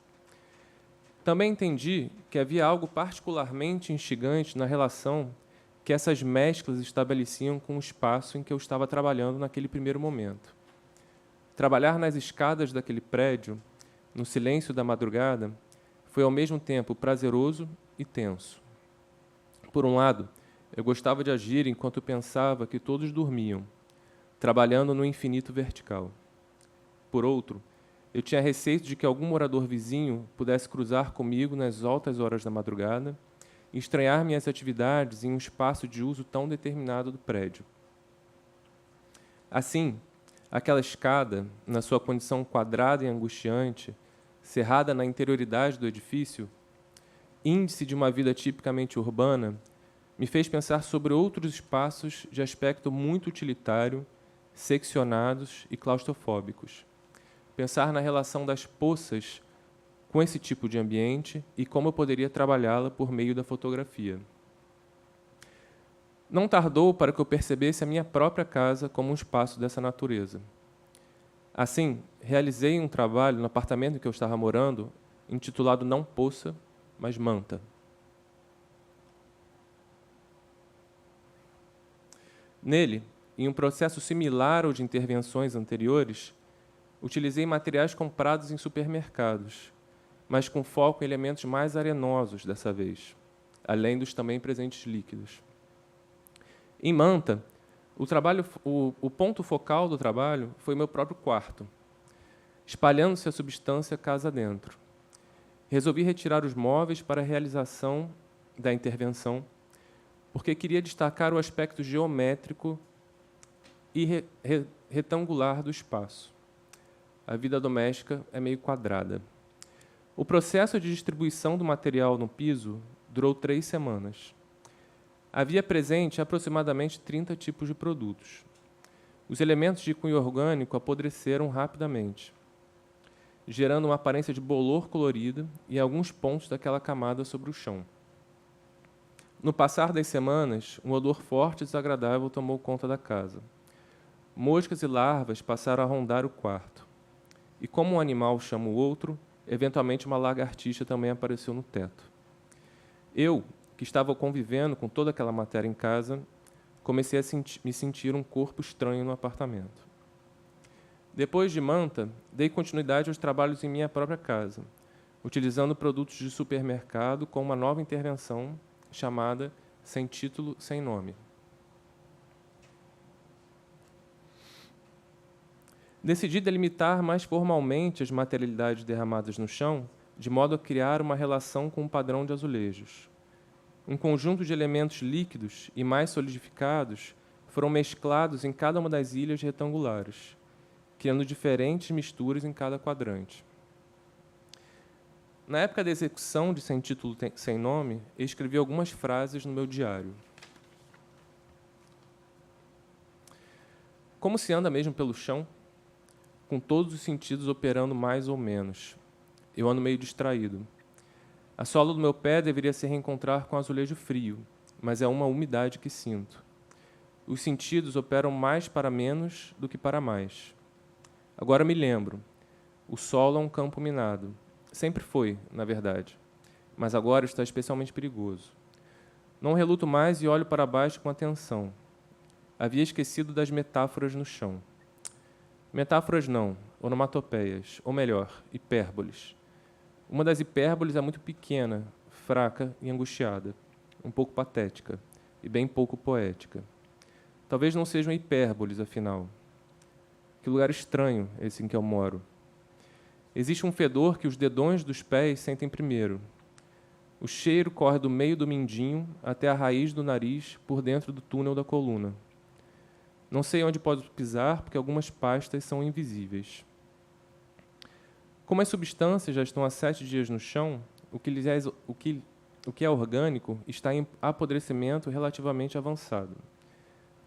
Também entendi que havia algo particularmente instigante na relação que essas mesclas estabeleciam com o espaço em que eu estava trabalhando naquele primeiro momento. Trabalhar nas escadas daquele prédio, no silêncio da madrugada, foi ao mesmo tempo prazeroso e tenso. Por um lado, eu gostava de agir enquanto pensava que todos dormiam, trabalhando no infinito vertical. Por outro, eu tinha receio de que algum morador vizinho pudesse cruzar comigo nas altas horas da madrugada e estranhar minhas atividades em um espaço de uso tão determinado do prédio. Assim, aquela escada, na sua condição quadrada e angustiante, cerrada na interioridade do edifício, índice de uma vida tipicamente urbana, me fez pensar sobre outros espaços de aspecto muito utilitário, seccionados e claustrofóbicos. Pensar na relação das poças com esse tipo de ambiente e como eu poderia trabalhá-la por meio da fotografia. Não tardou para que eu percebesse a minha própria casa como um espaço dessa natureza. Assim, realizei um trabalho no apartamento em que eu estava morando, intitulado não poça, mas manta. Nele, em um processo similar ao de intervenções anteriores, utilizei materiais comprados em supermercados, mas com foco em elementos mais arenosos dessa vez, além dos também presentes líquidos. Em manta, o ponto focal do trabalho foi meu próprio quarto, espalhando-se a substância casa dentro. Resolvi retirar os móveis para a realização da intervenção, porque queria destacar o aspecto geométrico e retangular do espaço. A vida doméstica é meio quadrada. O processo de distribuição do material no piso durou 3 semanas. Havia presente aproximadamente 30 tipos de produtos. Os elementos de cunho orgânico apodreceram rapidamente, gerando uma aparência de bolor colorida e alguns pontos daquela camada sobre o chão. No passar das semanas, um odor forte e desagradável tomou conta da casa. Moscas e larvas passaram a rondar o quarto. E como um animal chama o outro, eventualmente uma lagartixa também apareceu no teto. Eu, que estava convivendo com toda aquela matéria em casa, comecei a me sentir um corpo estranho no apartamento. Depois de manta, dei continuidade aos trabalhos em minha própria casa, utilizando produtos de supermercado com uma nova intervenção chamada Sem Título, Sem Nome. Decidi delimitar mais formalmente as materialidades derramadas no chão, de modo a criar uma relação com um padrão de azulejos. Um conjunto de elementos líquidos e mais solidificados foram mesclados em cada uma das ilhas retangulares, criando diferentes misturas em cada quadrante. Na época da execução de Sem Título, Sem Nome, escrevi algumas frases no meu diário. Como se anda mesmo pelo chão? Com todos os sentidos operando mais ou menos. Eu ando meio distraído. A sola do meu pé deveria se reencontrar com azulejo frio, mas é uma umidade que sinto. os sentidos operam mais para menos do que para mais. Agora me lembro, o solo é um campo minado. Sempre foi, na verdade, mas agora está especialmente perigoso. Não reluto mais e olho para baixo com atenção. Havia esquecido das metáforas no chão. Metáforas não, onomatopeias, ou melhor, hipérboles. Uma das hipérboles é muito pequena, fraca e angustiada, um pouco patética e bem pouco poética. Talvez não sejam hipérboles, afinal. Que lugar estranho esse em que eu moro. Existe um fedor que os dedões dos pés sentem primeiro. O cheiro corre do meio do mindinho até a raiz do nariz por dentro do túnel da coluna. Não sei onde posso pisar, porque algumas pastas são invisíveis. Como as substâncias já estão há 7 dias no chão, o que é orgânico está em apodrecimento relativamente avançado.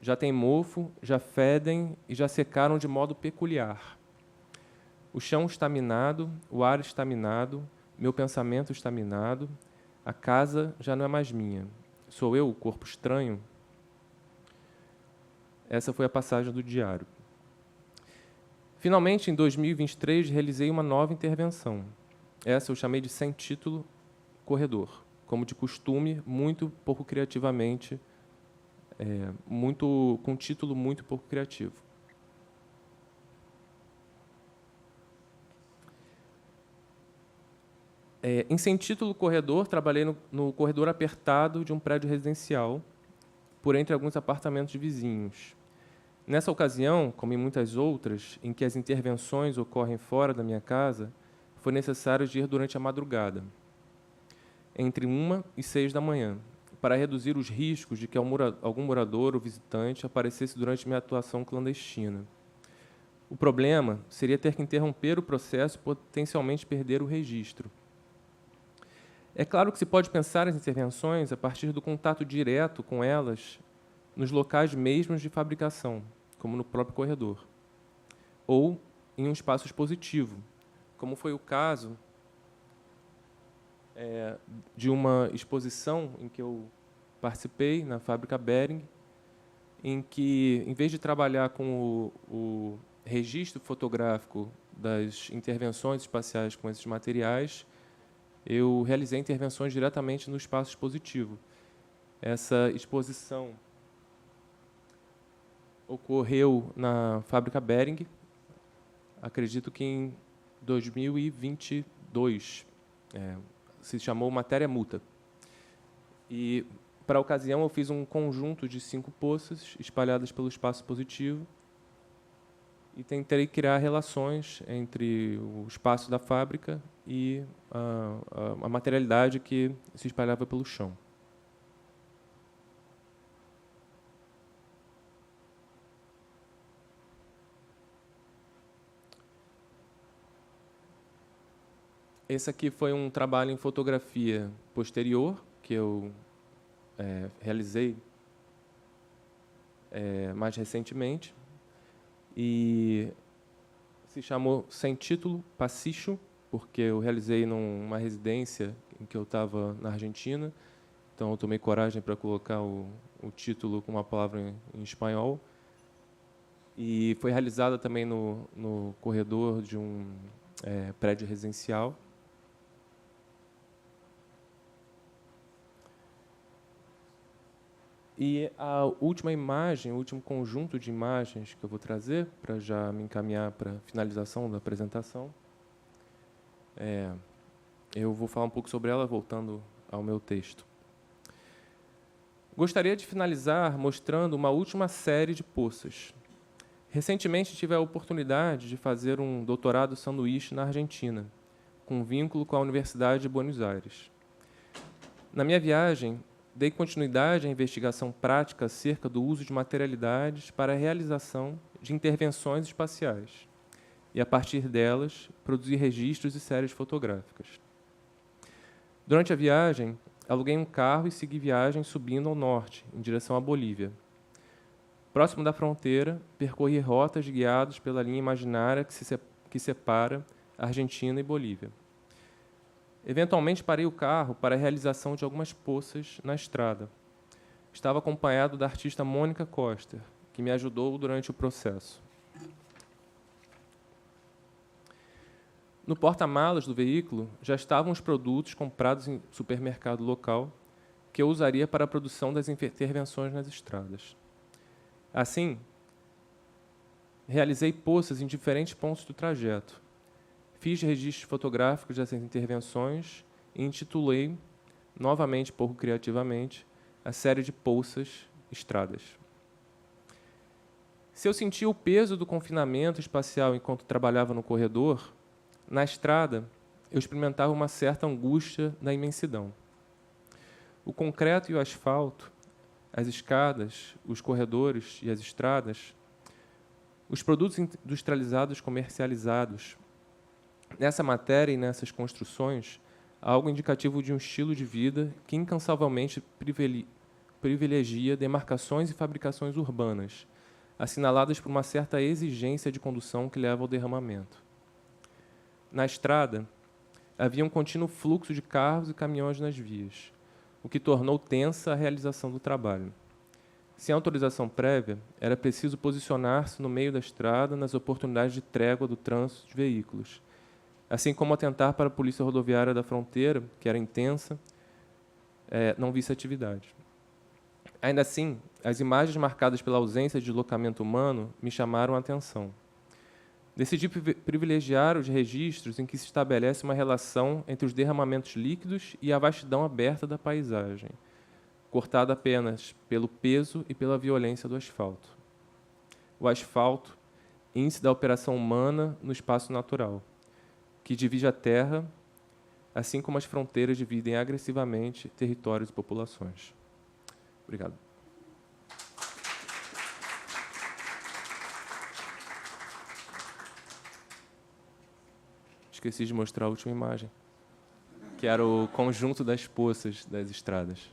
Já tem mofo, já fedem e já secaram de modo peculiar. O chão está minado, o ar está minado, meu pensamento está minado, a casa já não é mais minha. Sou eu o corpo estranho? Essa foi a passagem do diário. Finalmente, em 2023, realizei uma nova intervenção. Essa eu chamei de Sem Título Corredor, como de costume, muito pouco criativamente, com um título muito pouco criativo. Em Sem Título Corredor, trabalhei no corredor apertado de um prédio residencial, por entre alguns apartamentos de vizinhos. Nessa ocasião, como em muitas outras, em que as intervenções ocorrem fora da minha casa, foi necessário ir durante a madrugada, entre 1 e 6 da manhã, para reduzir os riscos de que algum morador ou visitante aparecesse durante minha atuação clandestina. O problema seria ter que interromper o processo e potencialmente perder o registro. É claro que se pode pensar as intervenções a partir do contato direto com elas nos locais mesmos de fabricação, como no próprio corredor, ou em um espaço expositivo, como foi o caso de uma exposição em que eu participei na fábrica Behring, em que, em vez de trabalhar com o registro fotográfico das intervenções espaciais com esses materiais, eu realizei intervenções diretamente no espaço expositivo. Essa exposição ocorreu na fábrica Behring, acredito que em 2022, se chamou Matéria Multa. E, para a ocasião, eu fiz um conjunto de 5 poças espalhadas pelo espaço positivo e tentei criar relações entre o espaço da fábrica e a materialidade que se espalhava pelo chão. Esse aqui foi um trabalho em fotografia posterior, que eu realizei mais recentemente, e se chamou Sem Título, Pasticho, porque eu realizei numa residência em que eu estava na Argentina, então eu tomei coragem para colocar o título com uma palavra em espanhol, e foi realizada também no corredor de um prédio residencial. E a última imagem, o último conjunto de imagens que eu vou trazer, para já me encaminhar para a finalização da apresentação, eu vou falar um pouco sobre ela, voltando ao meu texto. Gostaria de finalizar mostrando uma última série de poças. Recentemente tive a oportunidade de fazer um doutorado sanduíche na Argentina, com vínculo com a Universidade de Buenos Aires. Na minha viagem, dei continuidade à investigação prática acerca do uso de materialidades para a realização de intervenções espaciais e, a partir delas, produzir registros e séries fotográficas. Durante a viagem, aluguei um carro e segui viagem subindo ao norte, em direção à Bolívia. Próximo da fronteira, percorri rotas guiadas pela linha imaginária que separa a Argentina e Bolívia. Eventualmente, parei o carro para a realização de algumas poças na estrada. estava acompanhado da artista Mônica Coster, que me ajudou durante o processo. No porta-malas do veículo já estavam os produtos comprados em supermercado local que eu usaria para a produção das intervenções nas estradas. Assim, realizei poças em diferentes pontos do trajeto. Fiz registros fotográficos dessas intervenções e intitulei, novamente pouco criativamente, a série de poças estradas. Se eu sentia o peso do confinamento espacial enquanto trabalhava no corredor, na estrada eu experimentava uma certa angústia da imensidão. O concreto e o asfalto, as escadas, os corredores e as estradas, os produtos industrializados comercializados. Nessa matéria e nessas construções, há algo indicativo de um estilo de vida que incansavelmente privilegia demarcações e fabricações urbanas, assinaladas por uma certa exigência de condução que leva ao derramamento. Na estrada, havia um contínuo fluxo de carros e caminhões nas vias, o que tornou tensa a realização do trabalho. Sem autorização prévia, era preciso posicionar-se no meio da estrada nas oportunidades de trégua do trânsito de veículos, assim como atentar para a Polícia Rodoviária da Fronteira, que era intensa, não visse atividade. Ainda assim, as imagens marcadas pela ausência de deslocamento humano me chamaram a atenção. Decidi privilegiar os registros em que se estabelece uma relação entre os derramamentos líquidos e a vastidão aberta da paisagem, cortada apenas pelo peso e pela violência do asfalto. O asfalto, índice da operação humana no espaço natural, que divide a terra, assim como as fronteiras dividem agressivamente territórios e populações. Obrigado. Esqueci de mostrar a última imagem, que era o conjunto das poças das estradas.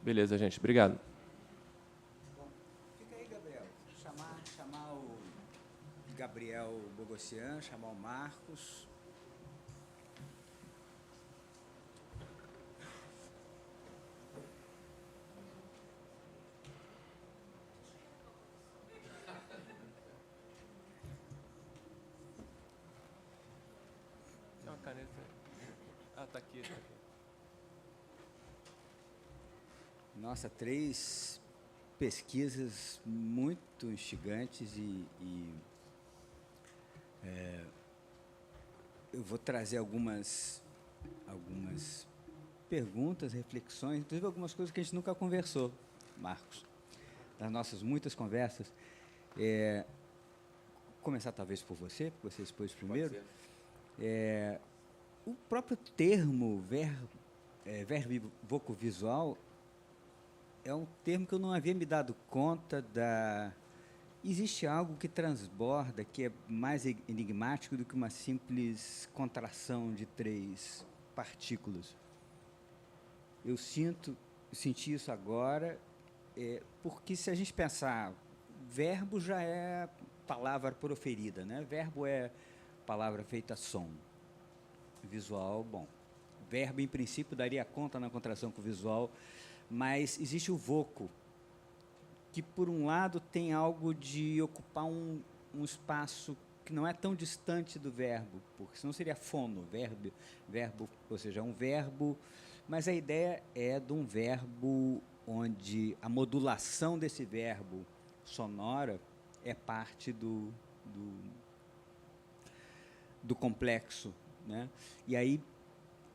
Beleza, gente. Obrigado. Bom, fica aí, Gabriel. Chamar o Gabriel Bogossian, chamar o Marcos. Tem uma caneta. Ah, tá aqui, tá aqui. Nossa, 3 pesquisas muito instigantes eu vou trazer algumas perguntas, reflexões, inclusive algumas coisas que a gente nunca conversou, Marcos, das nossas muitas conversas. Começar talvez por você, porque você expôs primeiro. O próprio termo verbo vocovisual é um termo que eu não havia me dado conta da... Existe algo que transborda, que é mais enigmático do que uma simples contração de 3 partículas. Eu senti isso agora, porque se a gente pensar, verbo já é palavra proferida, né? Verbo é palavra feita som. Visual, bom. Verbo, em princípio, daria conta na contração com o visual, mas existe o voco, que, por um lado, tem algo de ocupar um espaço que não é tão distante do verbo, porque senão seria fono, verbo, ou seja, um verbo, mas a ideia é de um verbo onde a modulação desse verbo sonora é parte do complexo, né? E aí,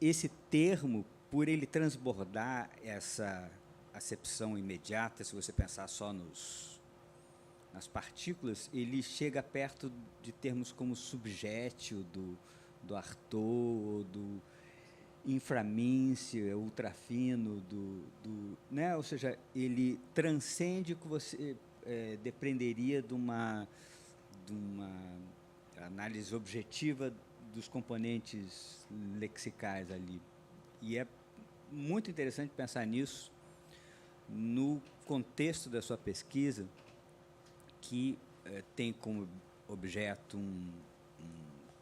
esse termo, por ele transbordar essa acepção imediata, se você pensar só nas partículas, ele chega perto de termos como subjétil, do Artaud, do inframince, ultrafino, né? Ou seja, ele transcende o que você dependeria de uma análise objetiva dos componentes lexicais ali. E é muito interessante pensar nisso no contexto da sua pesquisa, que tem como objeto, um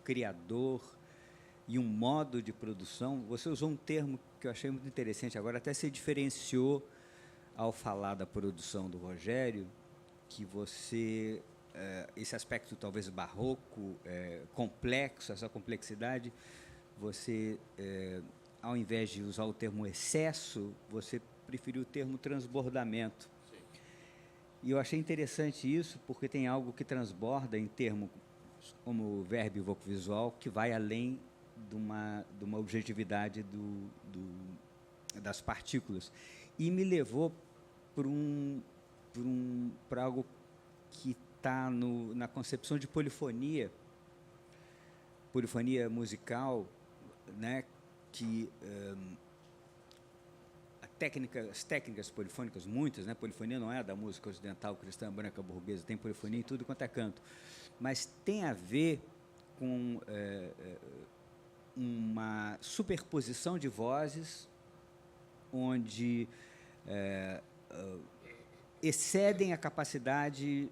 criador e um modo de produção. Você usou um termo que eu achei muito interessante agora, até se diferenciou ao falar da produção do Rogério, que você, esse aspecto talvez barroco, complexo, essa complexidade, você, ao invés de usar o termo excesso, você preferiu o termo transbordamento. Sim. E eu achei interessante isso, porque tem algo que transborda em termos como verbo e vocovisual, que vai além de uma objetividade das partículas. E me levou para algo que está na concepção de polifonia musical, né, que as técnicas polifônicas, muitas, né, polifonia não é da música ocidental, cristã, branca, burguesa, tem polifonia em tudo quanto é canto, mas tem a ver com uma superposição de vozes onde excedem a capacidade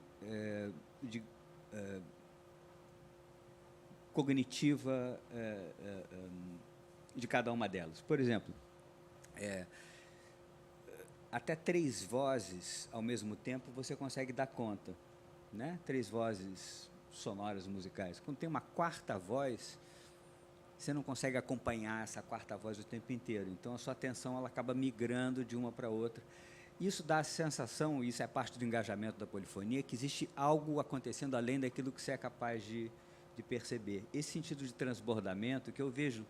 cognitiva de cada uma delas. Por exemplo, até 3 vozes ao mesmo tempo você consegue dar conta, né? 3 vozes sonoras musicais. Quando tem uma 4ª voz, você não consegue acompanhar essa 4ª voz o tempo inteiro. Então, a sua atenção ela acaba migrando de uma para outra. Isso dá a sensação, isso é parte do engajamento da polifonia, que existe algo acontecendo além daquilo que você é capaz de perceber. Esse sentido de transbordamento que eu vejo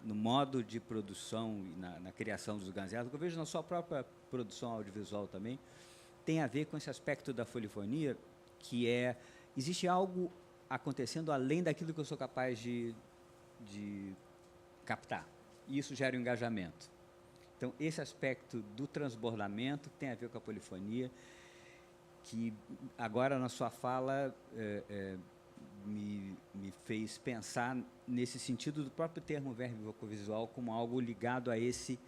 no modo de produção e na criação dos ganzelos, que eu vejo na sua própria produção audiovisual também, tem a ver com esse aspecto da polifonia, que existe algo acontecendo além daquilo que eu sou capaz de captar. E isso gera um engajamento. Então, esse aspecto do transbordamento tem a ver com a polifonia, que agora na sua fala me fez pensar nesse sentido do próprio termo verbo vocovisual como algo ligado a esse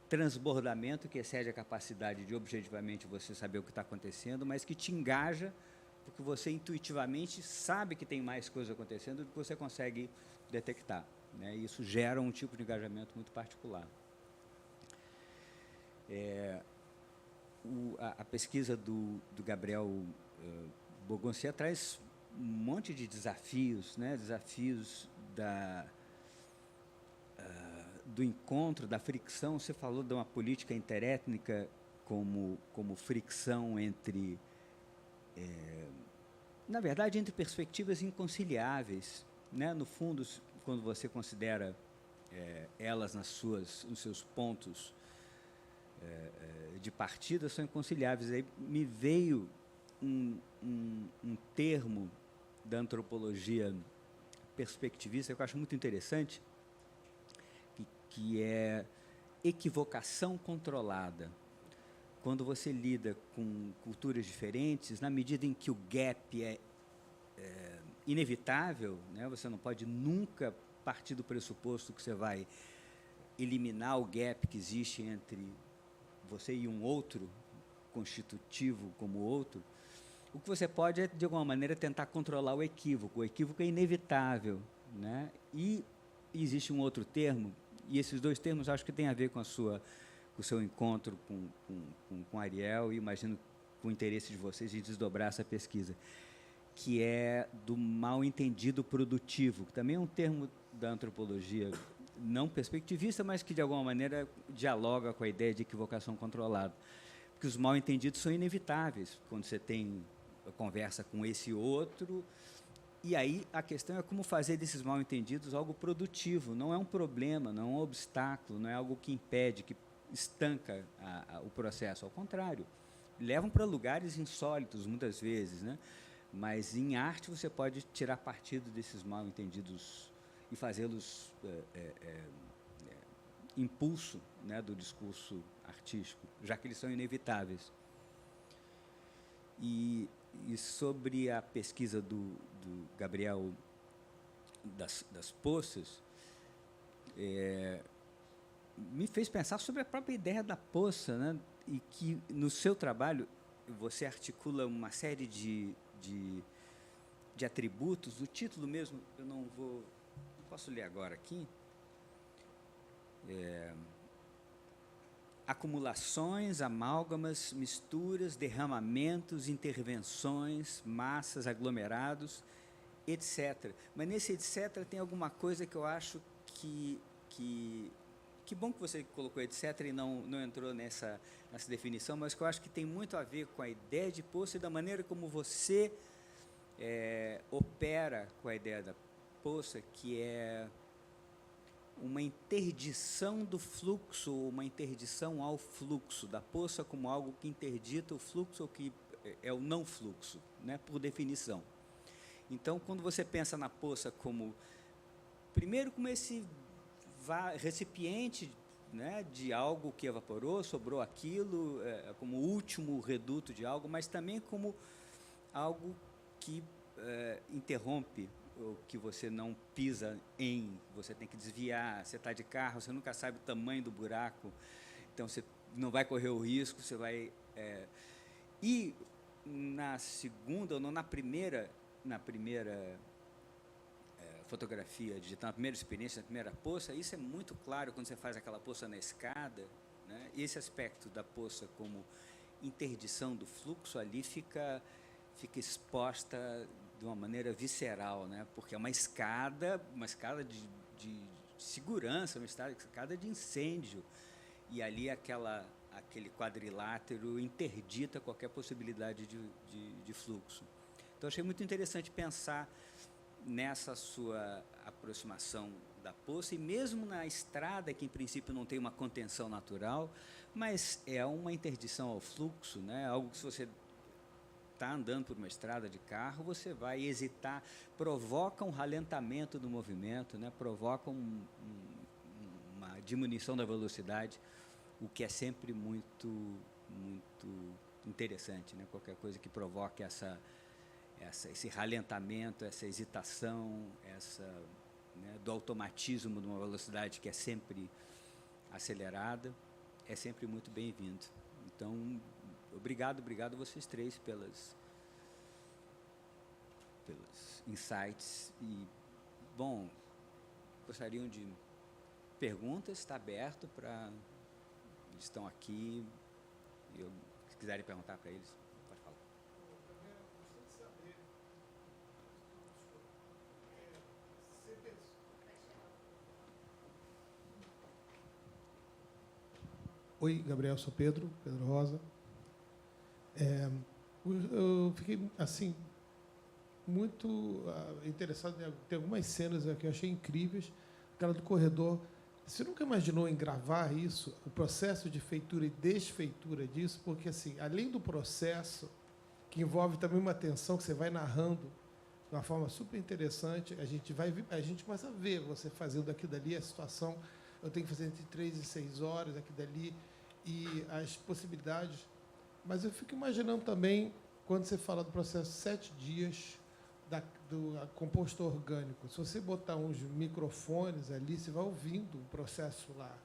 transbordamento que excede a capacidade de objetivamente você saber o que está acontecendo, mas que te engaja, porque você intuitivamente sabe que tem mais coisa acontecendo do que você consegue detectar, né? Isso gera um tipo de engajamento muito particular. A pesquisa do Gabriel Bogoncier traz um monte de desafios, né? Desafios do encontro, da fricção. Você falou de uma política interétnica como fricção entre, na verdade, entre perspectivas inconciliáveis, né? No fundo, quando você considera elas nos seus pontos de partida, são inconciliáveis. Aí me veio um termo da antropologia perspectivista que eu acho muito interessante, que é equivocação controlada. Quando você lida com culturas diferentes, na medida em que o gap é inevitável, né? Você não pode nunca partir do pressuposto que você vai eliminar o gap que existe entre você e um outro, constitutivo como outro. O que você pode é, de alguma maneira, tentar controlar o equívoco. O equívoco é inevitável, né? E existe um outro termo, e esses 2 termos acho que têm a ver com o seu encontro com Ariel, e imagino com o interesse de vocês de desdobrar essa pesquisa, que é do mal-entendido produtivo, que também é um termo da antropologia não perspectivista, mas que, de alguma maneira, dialoga com a ideia de equivocação controlada. Porque os mal-entendidos são inevitáveis quando você tem conversa com esse outro, e aí a questão é como fazer desses mal-entendidos algo produtivo. Não é um problema, não é um obstáculo, não é algo que impede, que estanca o processo. Ao contrário, levam para lugares insólitos, muitas vezes, né? Mas em arte você pode tirar partido desses mal-entendidos e fazê-los impulso, né, do discurso artístico, já que eles são inevitáveis. E sobre a pesquisa do Gabriel das Poças, me fez pensar sobre a própria ideia da poça, né? E que no seu trabalho você articula uma série de de atributos. O título mesmo, eu não posso ler agora aqui. Acumulações, amálgamas, misturas, derramamentos, intervenções, massas, aglomerados, etc. Mas nesse etc. tem alguma coisa que eu acho que bom que você colocou etc. e não entrou nessa definição, mas que eu acho que tem muito a ver com a ideia de poço e da maneira como você opera com a ideia da poça, que é uma interdição do fluxo, uma interdição ao fluxo, da poça como algo que interdita o fluxo, ou que é o não fluxo, né, por definição. Então, quando você pensa na poça como, primeiro, como esse recipiente, né, de algo que evaporou, sobrou aquilo, como o último reduto de algo, mas também como algo que interrompe, ou que você não pisa você tem que desviar, você está de carro, você nunca sabe o tamanho do buraco, então você não vai correr o risco, você vai... E na segunda, ou não, na primeira fotografia digital, na primeira experiência, na primeira poça, isso é muito claro quando você faz aquela poça na escada, né? Esse aspecto da poça como interdição do fluxo ali fica exposta de uma maneira visceral, né? Porque é uma escada de segurança, uma escada de incêndio, e ali aquele quadrilátero interdita qualquer possibilidade de fluxo. Então, achei muito interessante pensar nessa sua aproximação da poça, e mesmo na estrada, que em princípio não tem uma contenção natural, mas é uma interdição ao fluxo, né? Algo que, se você está andando por uma estrada de carro, você vai hesitar, provoca um ralentamento do movimento, né? Provoca uma diminuição da velocidade, o que é sempre muito, muito interessante, né? Qualquer coisa que provoque esse ralentamento, essa hesitação, né, do automatismo de uma velocidade que é sempre acelerada, é sempre muito bem-vindo. Então, obrigado a vocês três pelos insights. E, bom, gostariam de perguntas? Está aberto para... Eles estão aqui, se quiserem perguntar para eles, pode falar. Oi, Gabriel, sou Pedro Rosa. Eu fiquei, assim, muito interessado em ter algumas cenas que eu achei incríveis. Aquela do corredor. Você nunca imaginou em gravar isso, o processo de feitura e desfeitura disso? Porque, assim, além do processo, que envolve também uma tensão que você vai narrando de uma forma super interessante, a gente começa a ver você fazendo aqui dali a situação. Eu tenho que fazer entre 3 e 6 horas aqui dali, e as possibilidades. Mas eu fico imaginando também, quando você fala do processo 7 dias do composto orgânico, se você botar uns microfones ali, você vai ouvindo o processo lá.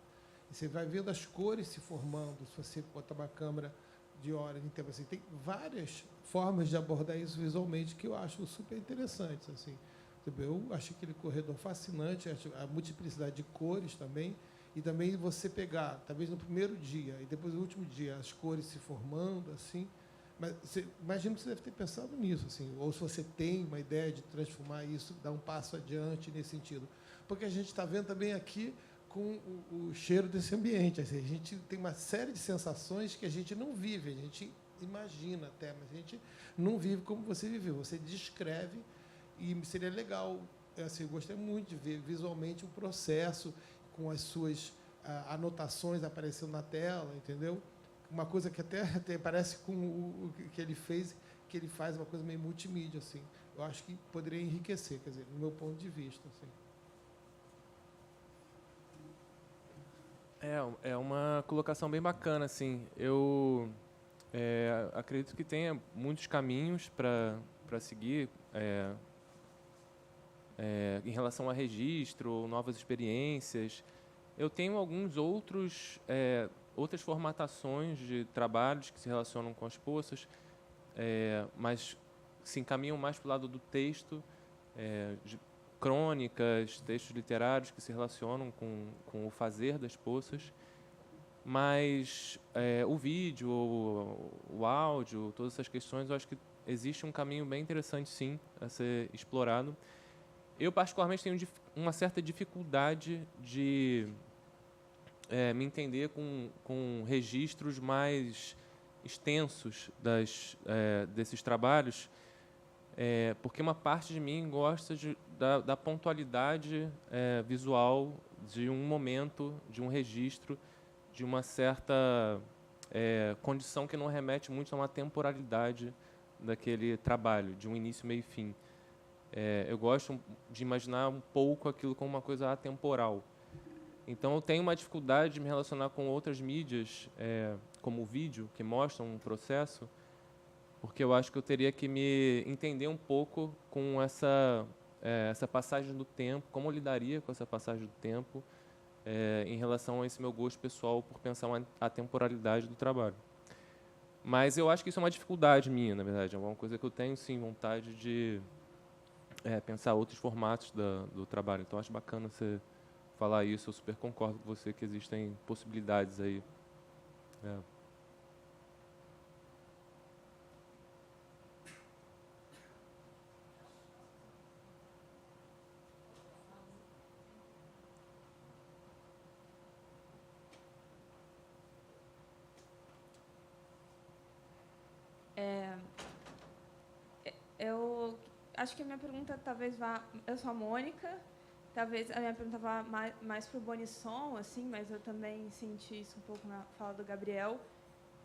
E você vai vendo as cores se formando, se você botar uma câmera de hora em tempo. Assim, tem várias formas de abordar isso visualmente que eu acho super interessantes. Assim. Eu achei aquele corredor fascinante, a multiplicidade de cores também, e também você pegar, talvez no primeiro dia, e depois no último dia, as cores se formando, assim. Mas imagino que você deve ter pensado nisso, assim, ou se você tem uma ideia de transformar isso, dar um passo adiante nesse sentido. Porque a gente está vendo também aqui com o cheiro desse ambiente. Assim, a gente tem uma série de sensações que a gente não vive, a gente imagina até, mas a gente não vive como você viveu. Você descreve, e seria legal, assim, eu gostei muito de ver visualmente o processo, com as suas anotações aparecendo na tela, entendeu? Uma coisa que até parece com o que ele fez, que ele faz uma coisa meio multimídia, assim. Eu acho que poderia enriquecer, quer dizer, no meu ponto de vista, assim. É uma colocação bem bacana, assim. Eu acredito que tenha muitos caminhos para seguir em relação a registro, novas experiências. Eu tenho alguns outras formatações de trabalhos que se relacionam com as poças, mas se encaminham mais para o lado do texto, de crônicas, textos literários que se relacionam com o fazer das poças, mas o vídeo, o áudio, todas essas questões, eu acho que existe um caminho bem interessante, sim, a ser explorado. Eu, particularmente, tenho uma certa dificuldade de me entender com registros mais extensos desses trabalhos, porque uma parte de mim gosta da pontualidade visual de um momento, de um registro, de uma certa condição que não remete muito a uma temporalidade daquele trabalho, de um início, meio e fim. Eu gosto de imaginar um pouco aquilo como uma coisa atemporal. Então, eu tenho uma dificuldade de me relacionar com outras mídias, como o vídeo, que mostram um processo, porque eu acho que eu teria que me entender um pouco com essa passagem do tempo, como eu lidaria com essa passagem do tempo, em relação a esse meu gosto pessoal por pensar a temporalidade do trabalho. Mas eu acho que isso é uma dificuldade minha, na verdade. É uma coisa que eu tenho, sim, vontade de pensar outros formatos do trabalho. Então, acho bacana você falar isso. Eu super concordo com você que existem possibilidades aí. Eu acho que a minha pergunta talvez vá... Eu sou a Mônica, talvez a minha pergunta vá mais para o Bonisson, assim, mas eu também senti isso um pouco na fala do Gabriel,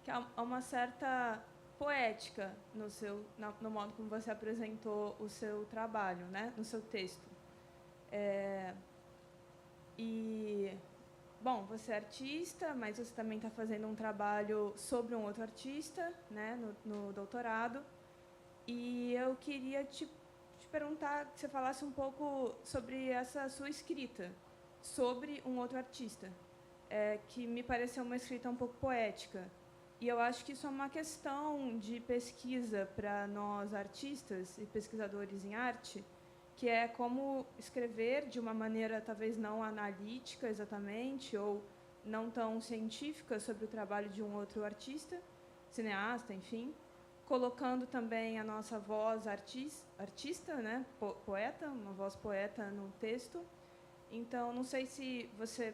que há uma certa poética no modo como você apresentou o seu trabalho, né, no seu texto. Bom, você é artista, mas você também está fazendo um trabalho sobre um outro artista, né, no doutorado. E eu queria te perguntar que você falasse um pouco sobre essa sua escrita, sobre um outro artista, que me pareceu uma escrita um pouco poética. E eu acho que isso é uma questão de pesquisa para nós artistas e pesquisadores em arte, que é como escrever de uma maneira talvez não analítica exatamente, ou não tão científica sobre o trabalho de um outro artista, cineasta, enfim, colocando também a nossa voz artista, né, poeta, uma voz poeta no texto. Então, não sei se você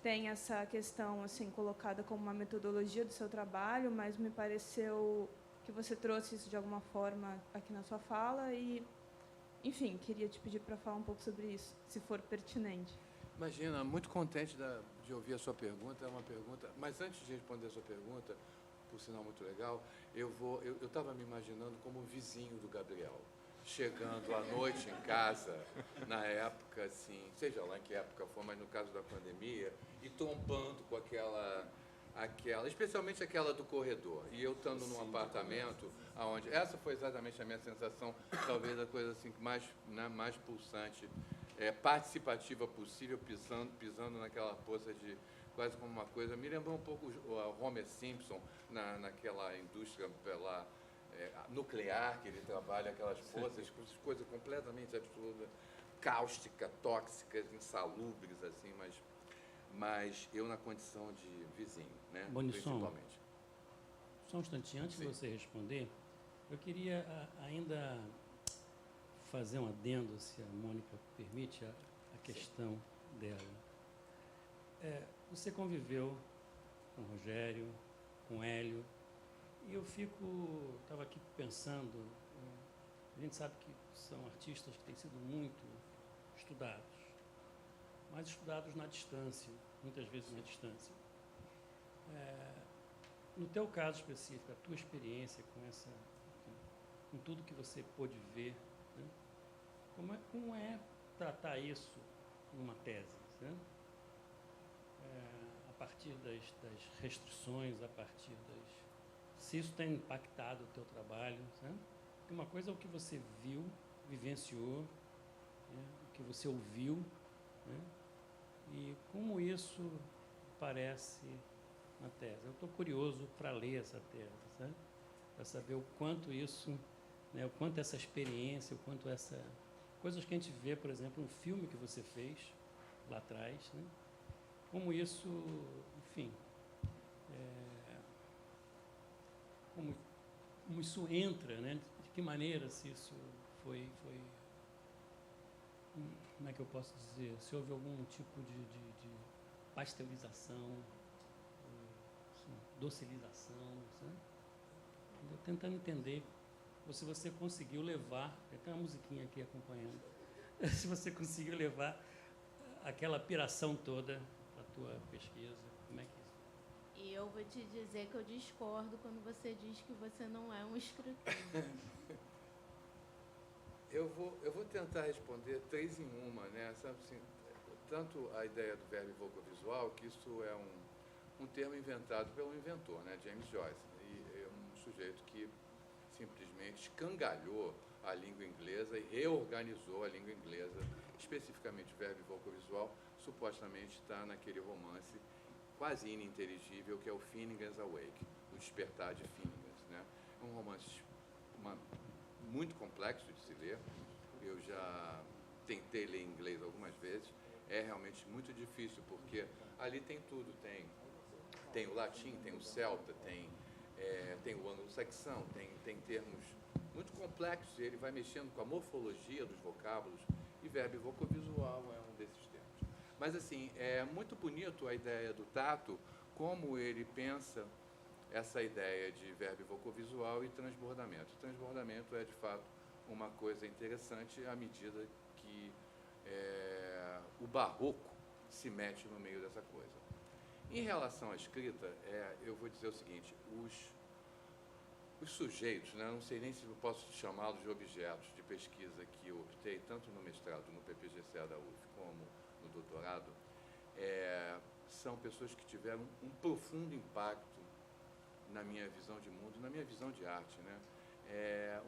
tem essa questão assim colocada como uma metodologia do seu trabalho, mas me pareceu que você trouxe isso de alguma forma aqui na sua fala e, enfim, queria te pedir para falar um pouco sobre isso, se for pertinente. Imagina, muito contente de ouvir a sua pergunta. É uma pergunta, mas antes de responder a sua pergunta, por sinal muito legal, eu estava me imaginando como um vizinho do Gabriel, chegando à noite em casa, na época, assim, seja lá em que época for, mas no caso da pandemia, e trombando com aquela, especialmente aquela do corredor. E eu estando num apartamento, onde essa foi exatamente a minha sensação, talvez a coisa assim mais, né, mais pulsante, participativa possível, pisando naquela poça de quase como uma coisa. Me lembrou um pouco o Homer Simpson naquela indústria nuclear que ele trabalha, aquelas poças, coisas completamente absurdas, cáusticas, tóxicas, insalubres, assim, mas eu na condição de vizinho, né? Bonisson, principalmente. Só um instantinho, antes de você responder, eu queria ainda fazer um adendo, se a Mônica permite, a questão dela. Você conviveu com o Rogério, com o Hélio, e eu estava aqui pensando, a gente sabe que são artistas que têm sido muito estudados, mas estudados na distância, muitas vezes na distância. No teu caso específico, a tua experiência com tudo que você pôde ver, né? Como é tratar isso numa tese, né? A partir das restrições, se isso tem impactado o teu trabalho, né? Porque uma coisa é o que você viu, vivenciou, né? O que você ouviu, né? E como isso aparece na tese. Eu estou curioso para ler essa tese, né? Para saber o quanto isso né, o quanto essa experiência, o quanto essa... Coisas que a gente vê, por exemplo, no filme que você fez lá atrás, né, como isso, enfim, como isso entra, né, de que maneira se isso foi como é que eu posso dizer, se houve algum tipo de pasteurização, assim, docilização, sabe? Eu tentando entender, ou se você conseguiu levar, tem uma musiquinha aqui acompanhando, se você conseguiu levar aquela piração toda para a tua pesquisa, como é que é isso? E eu vou te dizer que eu discordo quando você diz que você não é um escritor. Eu vou tentar responder 3 em 1, né? Sabe, assim, tanto a ideia do verbo vocovisual, que isso é um termo inventado pelo inventor, né, James Joyce, e é um sujeito que simplesmente escangalhou a língua inglesa e reorganizou a língua inglesa, especificamente o verbo vocovisual, supostamente está naquele romance quase ininteligível que é o Finnegan's Wake, o Despertar de Finnegan, né? É um romance muito complexo de se ler. Eu já tentei ler em inglês algumas vezes. É realmente muito difícil, porque ali tem tudo. Tem o latim, tem o celta, tem o anglo-saxão, tem termos muito complexos. E ele vai mexendo com a morfologia dos vocábulos, e verbo vocovisual é um desses termos. Mas, assim, é muito bonito a ideia do Tato, como ele pensa essa ideia de verbo vocovisual e transbordamento. Transbordamento é, de fato, uma coisa interessante à medida que o barroco se mete no meio dessa coisa. Em relação à escrita, eu vou dizer o seguinte, os sujeitos, né, não sei nem se eu posso chamá-los de objetos de pesquisa que eu optei, tanto no mestrado, no PPGCA da UF, como no doutorado, são pessoas que tiveram um profundo impacto na minha visão de mundo, na minha visão de arte, né?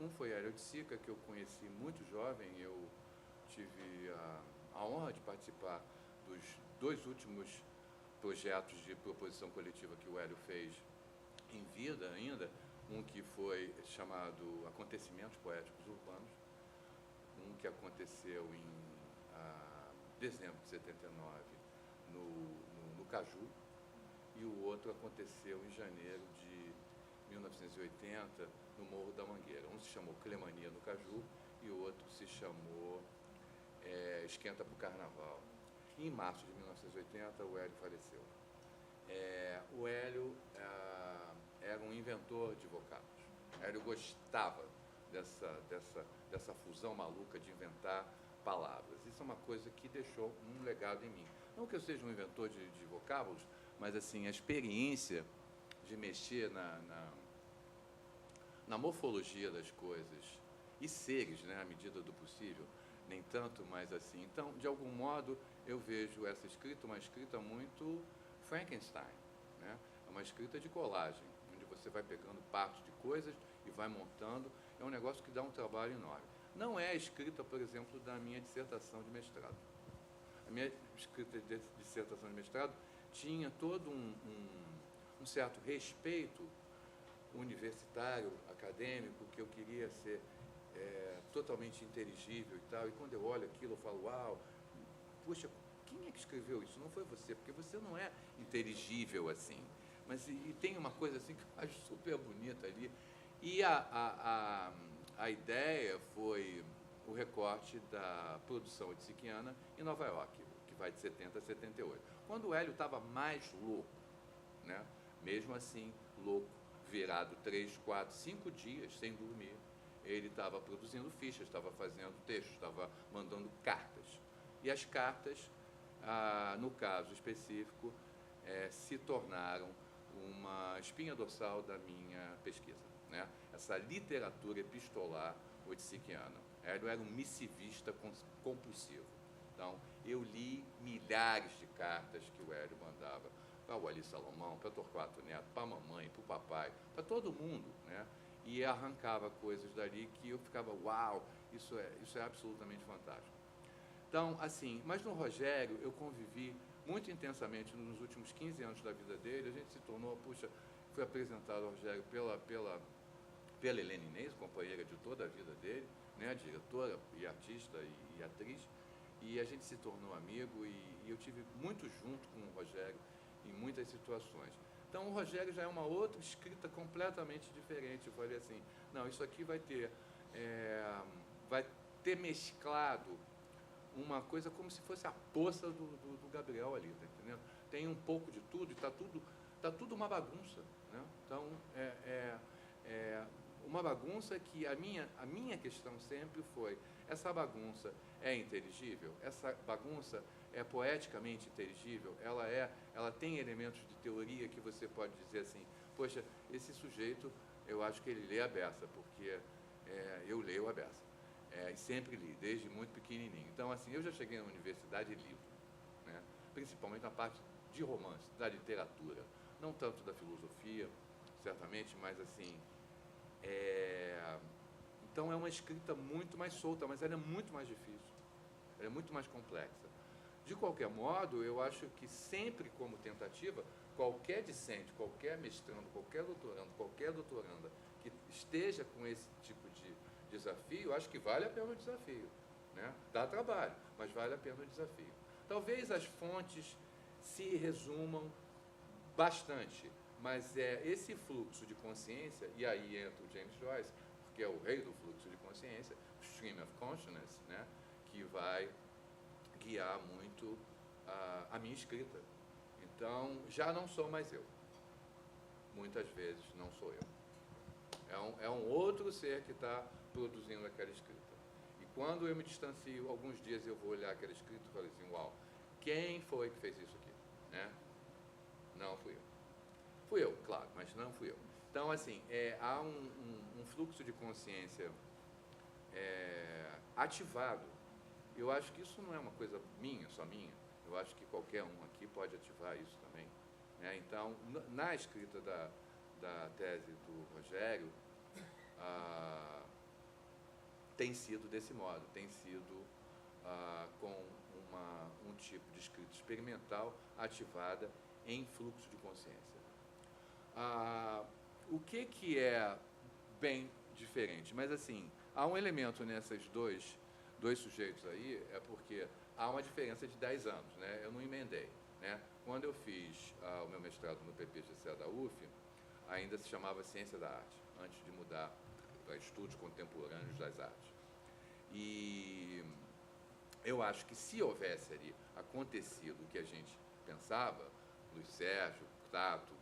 Um foi Hélio de Sica, que eu conheci muito jovem. Eu tive a honra de participar dos 2 últimos projetos de proposição coletiva que o Hélio fez em vida ainda, um que foi chamado Acontecimentos Poéticos Urbanos, um que aconteceu em dezembro de 79 no Caju, e o outro aconteceu em janeiro de 1980, no Morro da Mangueira. Um se chamou Clemania no Caju e o outro se chamou Esquenta para o Carnaval. E em março de 1980, o Hélio faleceu. O Hélio era um inventor de vocábulos. O Hélio gostava dessa fusão maluca de inventar palavras. Isso é uma coisa que deixou um legado em mim. Não que eu seja um inventor de vocábulos, mas, assim, a experiência de mexer na morfologia das coisas e seres, né, à medida do possível, nem tanto, mas assim. Então, de algum modo, eu vejo essa escrita, uma escrita muito Frankenstein, né? É uma escrita de colagem, onde você vai pegando partes de coisas e vai montando. É um negócio que dá um trabalho enorme. Não é a escrita, por exemplo, da minha dissertação de mestrado. A minha escrita de dissertação de mestrado tinha todo um certo respeito universitário, acadêmico, que eu queria ser totalmente inteligível e tal. E quando eu olho aquilo, eu falo, uau, puxa, quem é que escreveu isso? Não foi você, porque você não é inteligível assim. Mas e tem uma coisa assim que eu acho super bonita ali. E a ideia foi o recorte da produção oiticiquiana em Nova York, que vai de 70 a 78. Quando o Hélio estava mais louco, né? Mesmo assim, louco, virado 3, 4, 5 dias sem dormir, ele estava produzindo fichas, estava fazendo textos, estava mandando cartas. E as cartas, no caso específico, se tornaram uma espinha dorsal da minha pesquisa, né? Essa literatura epistolar oiticiquiana. Hélio era um missivista compulsivo. Então, eu li milhares de cartas que o Hélio mandava para o Ali Salomão, para Torquato Neto, para a mamãe, para o papai, para todo mundo, né? E arrancava coisas dali que eu ficava, uau, isso é absolutamente fantástico. Então, assim, mas no Rogério eu convivi muito intensamente nos últimos 15 anos da vida dele. A gente se tornou, puxa, fui apresentado ao Rogério pela Helena Inês, companheira de toda a vida dele, né, diretora e artista e atriz, e a gente se tornou amigo e eu tive muito junto com o Rogério em muitas situações. Então, o Rogério já é uma outra escrita completamente diferente. Eu falei assim, não, isso aqui vai ter mesclado uma coisa como se fosse a poça do Gabriel ali, tá entendendo? Tem um pouco de tudo e tá tudo uma bagunça, né? Então, uma bagunça que a minha questão sempre foi, essa bagunça é inteligível? Essa bagunça é poeticamente inteligível? Ela tem elementos de teoria que você pode dizer assim, poxa, esse sujeito, eu acho que ele lê a beça, porque eu leio a beça. E sempre li, desde muito pequenininho. Então, assim, eu já cheguei na universidade e li, né? Principalmente na parte de romance, da literatura, não tanto da filosofia, certamente, mas assim, então é uma escrita muito mais solta, mas ela é muito mais difícil, ela é muito mais complexa. De qualquer modo, eu acho que sempre como tentativa, qualquer discente, qualquer mestrando, qualquer doutorando, qualquer doutoranda que esteja com esse tipo de desafio, acho que vale a pena o desafio, né? Dá trabalho, mas vale a pena o desafio. Talvez as fontes se resumam bastante, mas esse fluxo de consciência, e aí entra o James Joyce, que é o rei do fluxo de consciência, o stream of consciousness, né? Que vai guiar muito a minha escrita. Então, já não sou mais eu. Muitas vezes não sou eu. É um outro ser que está produzindo aquela escrita. E quando eu me distancio, alguns dias eu vou olhar aquela escrita e falo assim, uau, quem foi que fez isso aqui? Né? Não fui eu. Fui eu, claro, mas não fui eu. Então, assim, há um fluxo de consciência ativado. Eu acho que isso não é uma coisa minha, só minha. Eu acho que qualquer um aqui pode ativar isso também, né? Então, na escrita da tese do Rogério, tem sido desse modo, tem sido com um tipo de escrita experimental ativada em fluxo de consciência. O que é bem diferente? Mas, assim, há um elemento nesses dois sujeitos aí, porque há uma diferença de 10 anos, né? Eu não emendei, né? Quando eu fiz o meu mestrado no PPGCA da UF, ainda se chamava Ciência da Arte, antes de mudar para Estudos Contemporâneos das Artes. E eu acho que se houvesse ali acontecido o que a gente pensava, Luiz Sérgio, Tato,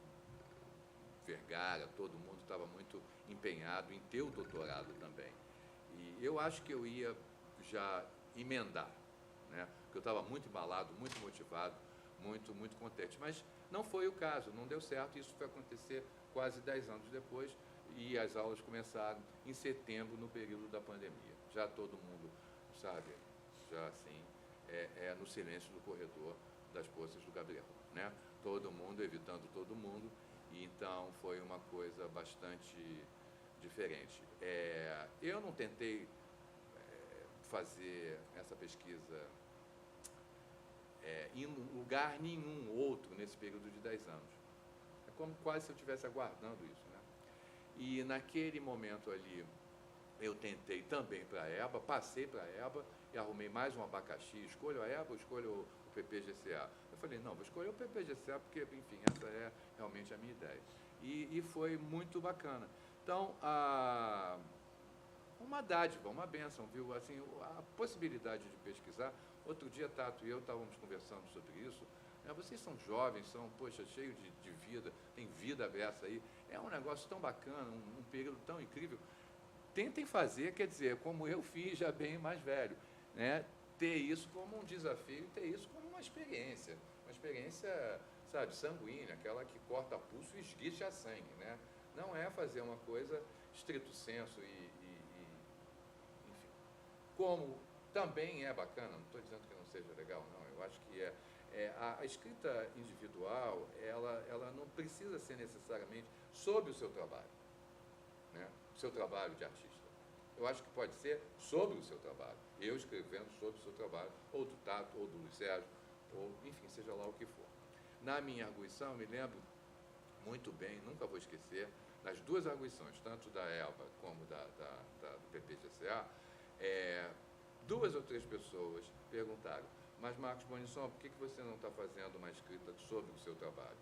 Vergara, todo mundo estava muito empenhado em ter o doutorado também. E eu acho que eu ia já emendar, né? Porque eu estava muito embalado, muito motivado, muito, muito contente. Mas não foi o caso, não deu certo. Isso foi acontecer quase 10 anos depois e as aulas começaram em setembro, no período da pandemia. Já todo mundo sabe, já assim, no silêncio do corredor das poças do Gabriel, né? Todo mundo evitando todo mundo, e então foi uma coisa bastante diferente. Eu não tentei fazer essa pesquisa em lugar nenhum outro nesse período de 10 anos. É como quase se eu estivesse aguardando isso, né? E naquele momento ali, eu tentei também para a EBA, passei para a EBA e arrumei mais um abacaxi. Escolho a EBA ou escolho o PPGCA? Eu falei, não, vou escolher o PPGCA porque, enfim, essa é realmente a minha ideia. E foi muito bacana. Então, uma dádiva, uma bênção, viu? Assim, a possibilidade de pesquisar. Outro dia, Tato e eu estávamos conversando sobre isso. Vocês são jovens, são, poxa, cheios de vida, tem vida aberta aí. É um negócio tão bacana, um período tão incrível. Tentem fazer, quer dizer, como eu fiz já bem mais velho, né? Ter isso como um desafio, ter isso como uma experiência, sabe, sanguínea, aquela que corta pulso e esguicha sangue, né? Não é fazer uma coisa estrito senso enfim. Como também é bacana, não estou dizendo que não seja legal, não, eu acho que a escrita individual, ela não precisa ser necessariamente sobre o seu trabalho, né? O seu trabalho de artista. Eu acho que pode ser sobre o seu trabalho. Eu escrevendo sobre o seu trabalho, ou do Tato, ou do Luiz Sérgio, ou, enfim, seja lá o que for. Na minha arguição, eu me lembro muito bem, nunca vou esquecer, nas duas arguições, tanto da ELVA como do PPGCA, duas ou três pessoas perguntaram: mas, Marcos Bonisson, por que você não está fazendo uma escrita sobre o seu trabalho?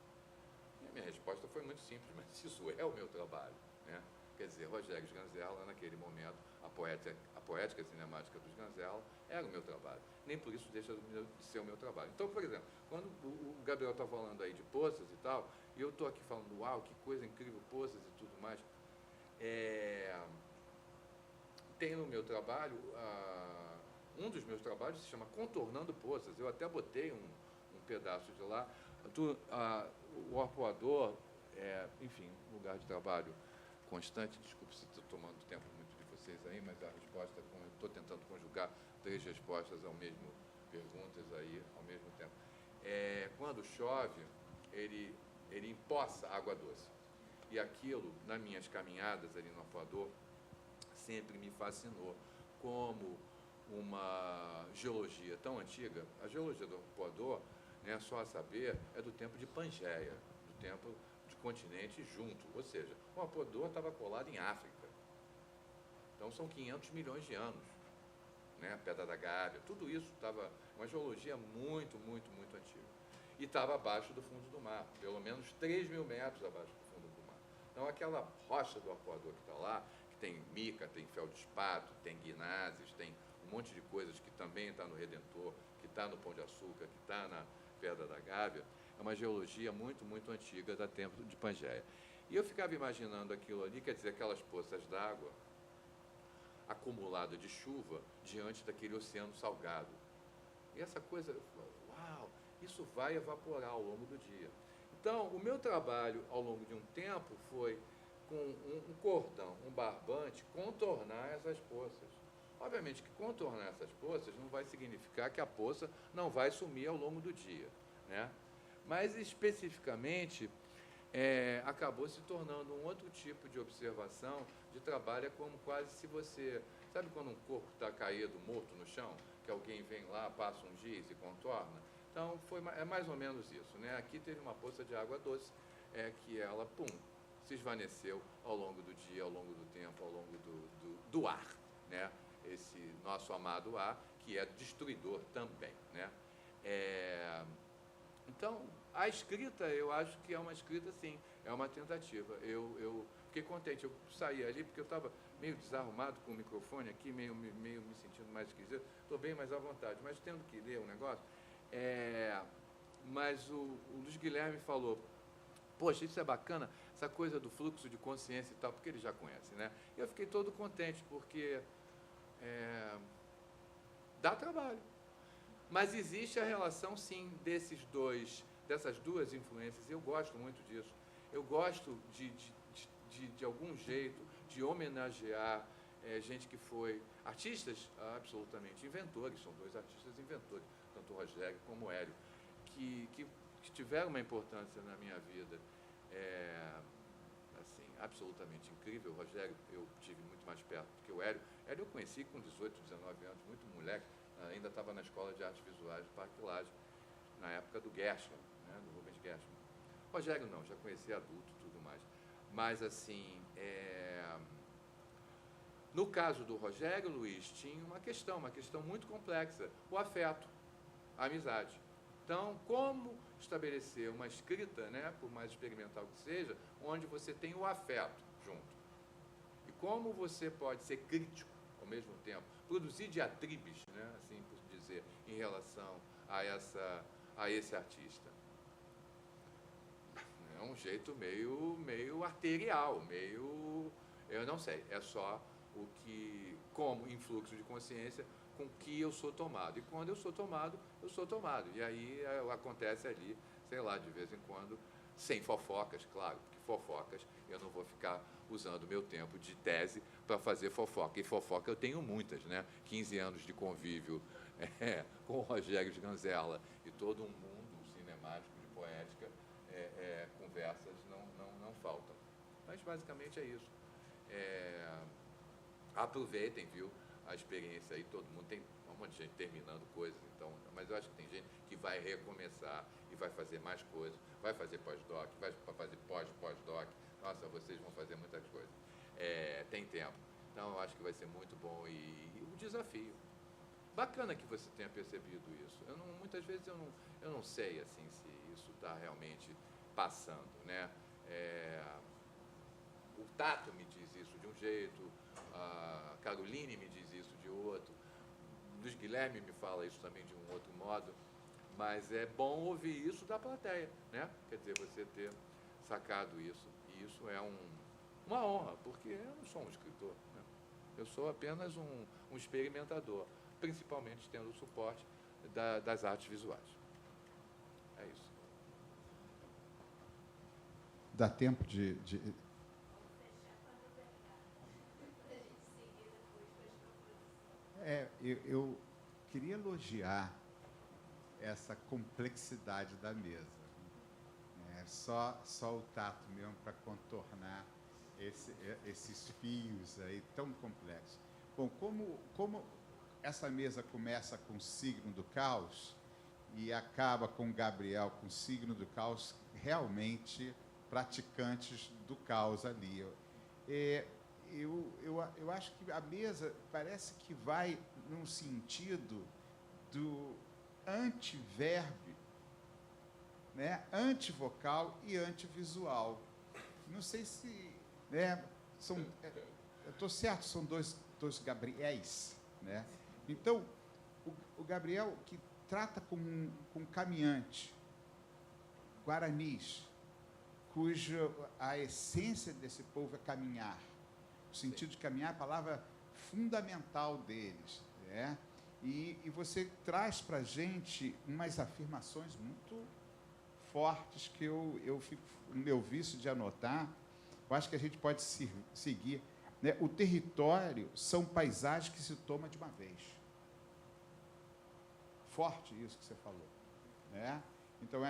E a minha resposta foi muito simples: mas isso é o meu trabalho, né? Quer dizer, Rogério Sganzerla, naquele momento, a poética cinemática do Sganzerla era o meu trabalho. Nem por isso deixa de ser o meu trabalho. Então, por exemplo, quando o Gabriel está falando aí de Poças e tal, e eu estou aqui falando, uau, que coisa incrível, Poças e tudo mais, tem no meu trabalho, um dos meus trabalhos se chama Contornando Poças. Eu até botei um pedaço de lá. O arpoador, enfim, lugar de trabalho constante. Desculpe se estou tomando tempo muito de vocês aí, mas a resposta, como eu estou tentando conjugar três respostas perguntas aí ao mesmo tempo. Quando chove, ele empoça água doce. E aquilo, nas minhas caminhadas ali no arpoador, sempre me fascinou como uma geologia tão antiga. A geologia do arpoador, né, só a saber, é do tempo de Pangeia, do tempo de continente junto, ou seja, o arpoador estava colado em África. Então são 500 milhões de anos, né? A Pedra da Gávea, tudo isso estava uma geologia muito, muito, muito antiga. E estava abaixo do fundo do mar, pelo menos 3 mil metros abaixo do fundo do mar. Então aquela rocha do arpoador que está lá, que tem mica, tem feldespato, tem guinazes, tem um monte de coisas que também está no Redentor, que está no Pão de Açúcar, que está na Pedra da Gávea, é uma geologia muito, muito antiga, da tempo de Pangeia. E eu ficava imaginando aquilo ali, quer dizer, aquelas poças d'água acumuladas de chuva diante daquele oceano salgado. E essa coisa, uau, isso vai evaporar ao longo do dia. Então, o meu trabalho ao longo de um tempo foi, com um cordão, um barbante, contornar essas poças. Obviamente que contornar essas poças não vai significar que a poça não vai sumir ao longo do dia, né? Mas, especificamente, acabou se tornando um outro tipo de observação, de trabalho. É como quase se você... Sabe quando um corpo está caído, morto no chão, que alguém vem lá, passa um giz e contorna? Então, é mais ou menos isso, né? Aqui teve uma poça de água doce, que ela, pum, se esvaneceu ao longo do dia, ao longo do tempo, ao longo do ar, né? Esse nosso amado ar, que é destruidor também, né? Então, a escrita, eu acho que é uma escrita, sim, é uma tentativa. Eu fiquei contente, eu saí ali porque eu estava meio desarrumado com o microfone aqui, meio me sentindo mais esquisito, estou bem mais à vontade, mas tendo que ler um negócio. Mas o Luiz Guilherme falou, poxa, isso é bacana, essa coisa do fluxo de consciência e tal, porque ele já conhece, né? E eu fiquei todo contente, porque dá trabalho. Mas existe a relação, sim, dessas duas influências. Eu gosto muito disso. Eu gosto de algum jeito, de homenagear gente que foi artistas absolutamente inventores. São dois artistas inventores, tanto o Rogério como o Hélio, que tiveram uma importância na minha vida assim, absolutamente incrível. O Rogério eu tive muito mais perto do que o Hélio. O Hélio eu conheci com 18, 19 anos, muito moleque. Ainda estava na Escola de Artes Visuais do Parque Lage, na época do Gershwin, né, do Rubens Gershwin. Rogério não, já conhecia adulto e tudo mais. Mas, assim, no caso do Rogério, Luiz, tinha uma questão muito complexa, o afeto, a amizade. Então, como estabelecer uma escrita, né, por mais experimental que seja, onde você tem o afeto junto? E como você pode ser crítico ao mesmo tempo, produzir diatribes, né, assim por dizer, em relação a esse artista? É um jeito meio arterial, eu não sei, é só como influxo de consciência com que eu sou tomado. E quando eu sou tomado, eu sou tomado. E aí acontece ali, sei lá, de vez em quando, sem fofocas, claro, porque fofocas eu não vou ficar usando meu tempo de tese para fazer fofoca. E fofoca eu tenho muitas, né? 15 anos de convívio com o Rogério Sganzerla e todo um mundo cinemático de poética, conversas não faltam. Mas basicamente é isso. Aproveitem, viu, a experiência aí, todo mundo tem um monte de gente terminando coisas, então, mas eu acho que tem gente que vai recomeçar e vai fazer mais coisas, vai fazer pós-doc, vai fazer pós-doc, Nossa, vocês vão fazer muitas coisas. Tem tempo. Então, eu acho que vai ser muito bom. E o desafio. Bacana que você tenha percebido isso. Muitas vezes eu não sei assim, se isso está realmente passando, né? O Tato me diz isso de um jeito, a Caroline me diz isso de outro, Luiz Guilherme me fala isso também de um outro modo, mas é bom ouvir isso da plateia, né? Quer dizer, você ter sacado isso. E isso é uma honra, porque eu não sou um escritor, né? Eu sou apenas um experimentador, principalmente tendo o suporte das artes visuais. É isso. Dá tempo de... Eu queria elogiar essa complexidade da mesa. Só o tato mesmo para contornar esses fios aí tão complexos. Bom, como essa mesa começa com o signo do caos e acaba com Gabriel com o signo do caos, realmente praticantes do caos ali. Eu acho que a mesa parece que vai num sentido do antiverbo, né? Antivocal e antivisual. Não sei se... né, eu estou certo, são dois Gabriéis, né? Então, o Gabriel, que trata com caminhante, guaranis, cuja a essência desse povo é caminhar. O sentido de caminhar é a palavra fundamental deles, né? E você traz para a gente umas afirmações muito fortes que eu fico no meu vício de anotar. Eu acho que a gente pode seguir, né? O território são paisagens que se toma de uma vez. Forte isso que você falou, né? Então,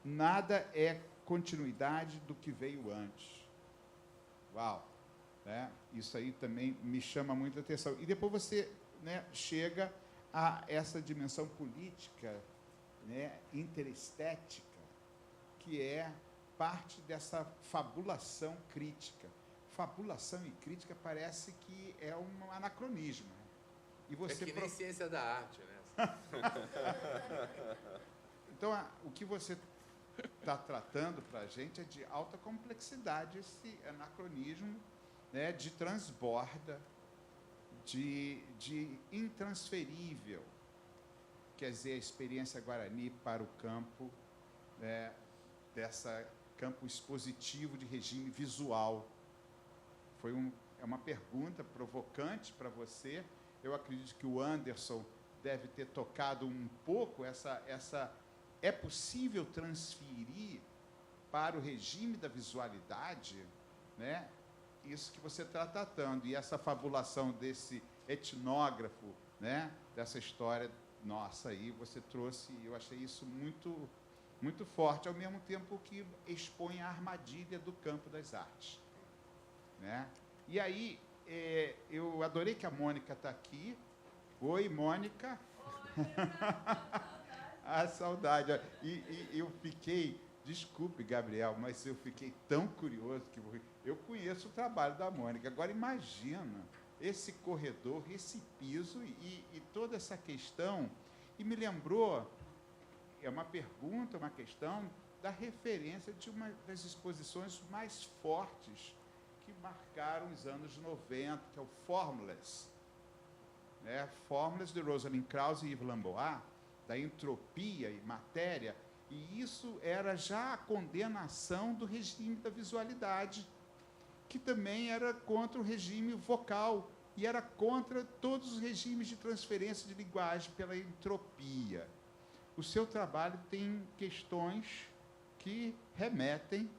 nada é continuidade do que veio antes. Uau! Né? Isso aí também me chama muita atenção. E depois você, né, chega a essa dimensão política, né, interestética, que é parte dessa fabulação crítica. Fabulação e crítica parece que é um anacronismo. E você nem ciência da arte, né? Então, o que você está tratando para a gente é de alta complexidade, esse anacronismo, né, de transborda, de intransferível, quer dizer, a experiência Guarani para o campo, né, dessa campo expositivo de regime visual. É uma pergunta provocante para você. Eu acredito que o Anderson deve ter tocado um pouco é possível transferir para o regime da visualidade, né, isso que você está tratando, e essa fabulação desse etnógrafo, né, dessa história nossa aí, você trouxe, eu achei isso muito, muito forte, ao mesmo tempo que expõe a armadilha do campo das artes, né? E aí, eu adorei que a Mônica está aqui. Oi, Mônica. A saudade. E eu fiquei, desculpe, Gabriel, mas eu fiquei tão curioso que eu conheço o trabalho da Mônica. Agora, imagina esse corredor, esse piso e toda essa questão. E me lembrou, é uma pergunta, uma questão, da referência de uma das exposições mais fortes que marcaram os anos 90, que é o Formless. Né? Formless, de Rosalind Krauss e Yves Lambois, da entropia e matéria, e isso era já a condenação do regime da visualidade, que também era contra o regime vocal, e era contra todos os regimes de transferência de linguagem pela entropia. O seu trabalho tem questões que remetem,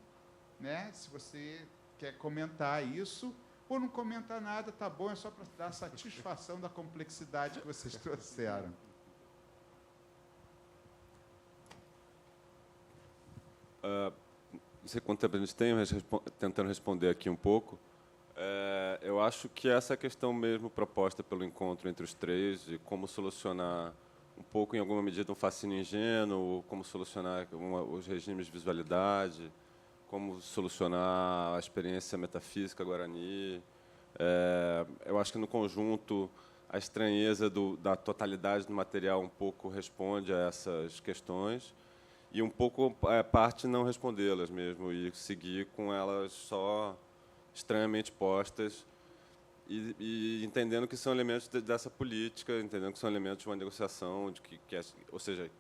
né? Se você quer comentar isso, ou não comentar nada, tá bom, é só para dar satisfação da complexidade que vocês trouxeram. Não sei quanto tempo a gente tem, mas tentando responder aqui um pouco. Eu acho que essa questão mesmo proposta pelo encontro entre os três, de como solucionar um pouco, em alguma medida, um fascínio ingênuo, como solucionar os regimes de visualidade, como solucionar a experiência metafísica guarani. Eu acho que, no conjunto, a estranheza da totalidade do material um pouco responde a essas questões e um pouco parte não respondê-las mesmo e seguir com elas só estranhamente postas e entendendo que são elementos dessa política, entendendo que são elementos de uma negociação, ou seja,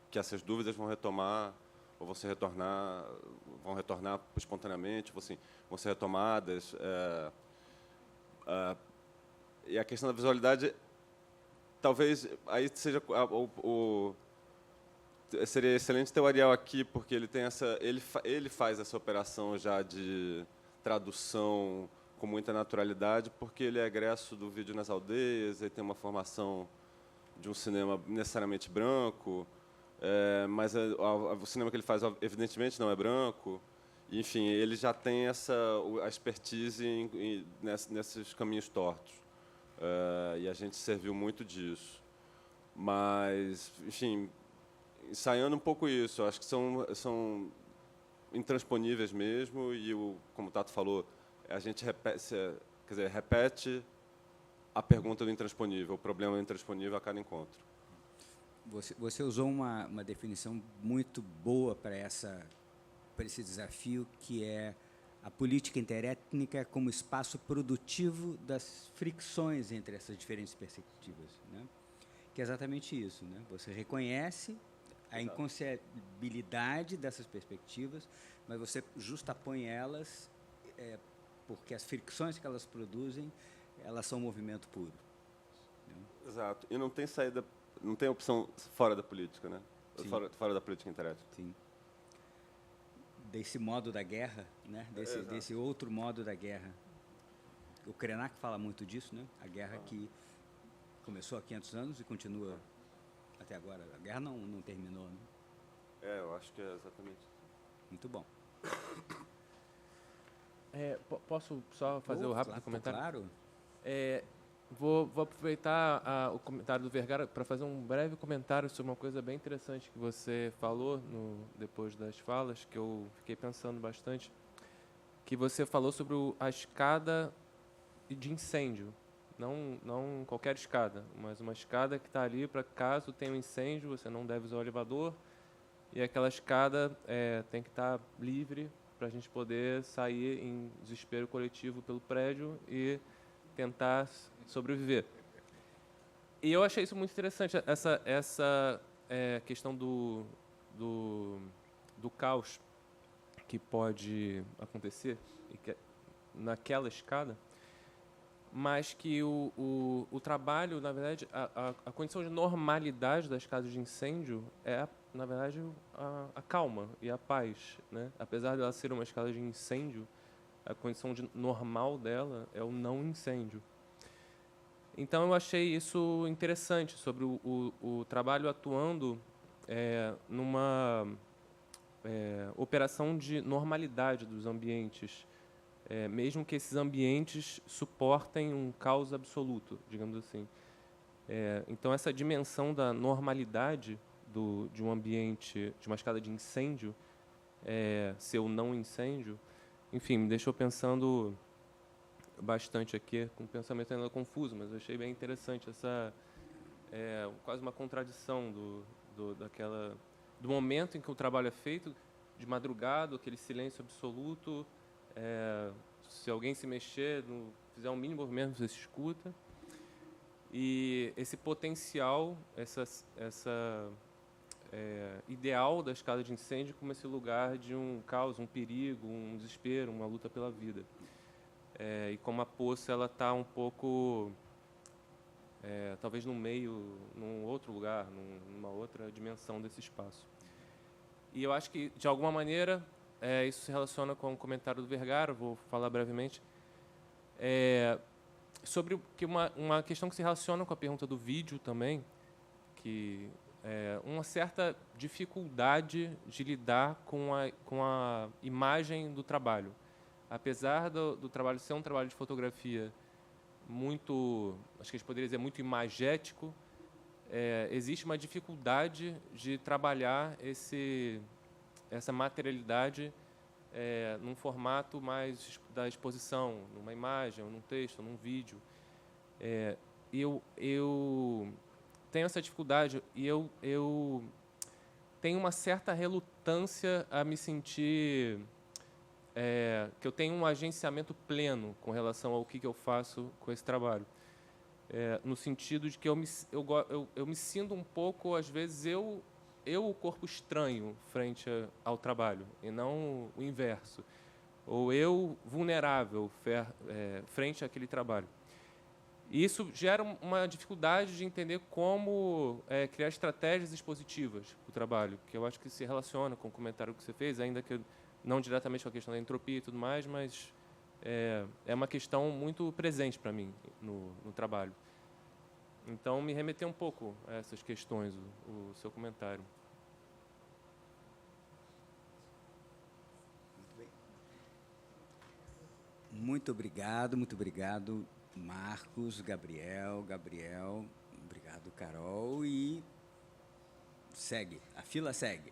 que essas dúvidas vão retomar ou vão retornar espontaneamente, vão ser retomadas. E a questão da visualidade, talvez aí seja seria excelente ter o Ariel aqui, porque ele faz essa operação já de tradução com muita naturalidade, porque ele é egresso do Vídeo nas Aldeias, ele tem uma formação de um cinema necessariamente branco, mas o cinema que ele faz, evidentemente, não é branco. Enfim, ele já tem a expertise nesses caminhos tortos. E a gente serviu muito disso. Mas, enfim, ensaiando um pouco isso, acho que são intransponíveis mesmo, e, como o Tato falou, a gente repete a pergunta do intransponível, o problema do intransponível a cada encontro. Você usou uma definição muito boa para esse desafio, que é a política interétnica como espaço produtivo das fricções entre essas diferentes perspectivas, né? Que é exatamente isso, né? Você reconhece a inconciliabilidade dessas perspectivas, mas você justapõe elas porque as fricções que elas produzem, elas são um movimento puro, né? Exato. E não tem saída, não tem opção fora da política, né? Sim. Fora da política interética. Sim. Desse modo da guerra, né? Desse outro modo da guerra. O Krenak fala muito disso, né? A guerra que começou há 500 anos e continua até agora. A guerra não terminou, né? Eu acho que é exatamente. Muito bom. Posso só fazer o rápido comentário? Claro. Vou aproveitar o comentário do Vergara para fazer um breve comentário sobre uma coisa bem interessante que você falou depois das falas, que eu fiquei pensando bastante, que você falou sobre a escada de incêndio. Não qualquer escada, mas uma escada que está ali para caso tenha um incêndio, você não deve usar o elevador, e aquela escada tem que estar livre para a gente poder sair em desespero coletivo pelo prédio e tentar sobreviver. E eu achei isso muito interessante, essa questão do caos que pode acontecer naquela escada, mas que o trabalho, na verdade, a condição de normalidade das escadas de incêndio é, na verdade, a calma e a paz, né? Apesar de ela ser uma escada de incêndio, a condição normal dela é o não incêndio. Então, eu achei isso interessante, sobre o trabalho atuando numa operação de normalidade dos ambientes, mesmo que esses ambientes suportem um caos absoluto, digamos assim. Então, essa dimensão da normalidade de um ambiente, de uma escada de incêndio, ser o não incêndio, enfim, me deixou pensando bastante aqui, com um pensamento ainda confuso, mas eu achei bem interessante essa quase uma contradição do momento em que o trabalho é feito, de madrugada, aquele silêncio absoluto, se alguém se mexer, fizer um mínimo movimento, você se escuta, e esse potencial, essa ideal da escada de incêndio como esse lugar de um caos, um perigo, um desespero, uma luta pela vida. E como a poça ela está um pouco, talvez no meio, num outro lugar, numa outra dimensão desse espaço. E eu acho que, de alguma maneira, isso se relaciona com o comentário do Vergara, vou falar brevemente, sobre uma questão que se relaciona com a pergunta do vídeo também, que uma certa dificuldade de lidar com a imagem do trabalho. Apesar do trabalho ser um trabalho de fotografia muito, acho que a gente poderia dizer, muito imagético, existe uma dificuldade de trabalhar essa materialidade num formato mais da exposição, numa imagem, ou num texto, ou num vídeo. Eu tenho essa dificuldade e eu tenho uma certa relutância a me sentir que eu tenho um agenciamento pleno com relação ao que eu faço com esse trabalho. No sentido de que eu me sinto um pouco, às vezes, o corpo estranho frente ao trabalho, e não o inverso. Ou eu vulnerável frente àquele trabalho. E isso gera uma dificuldade de entender como criar estratégias expositivas para o trabalho, que eu acho que se relaciona com o comentário que você fez, ainda que não diretamente com a questão da entropia e tudo mais, mas é uma questão muito presente para mim no trabalho. Então, me remeteu um pouco a essas questões, o seu comentário. Muito obrigado, Marcos, Gabriel, obrigado, Carol, e segue, a fila segue.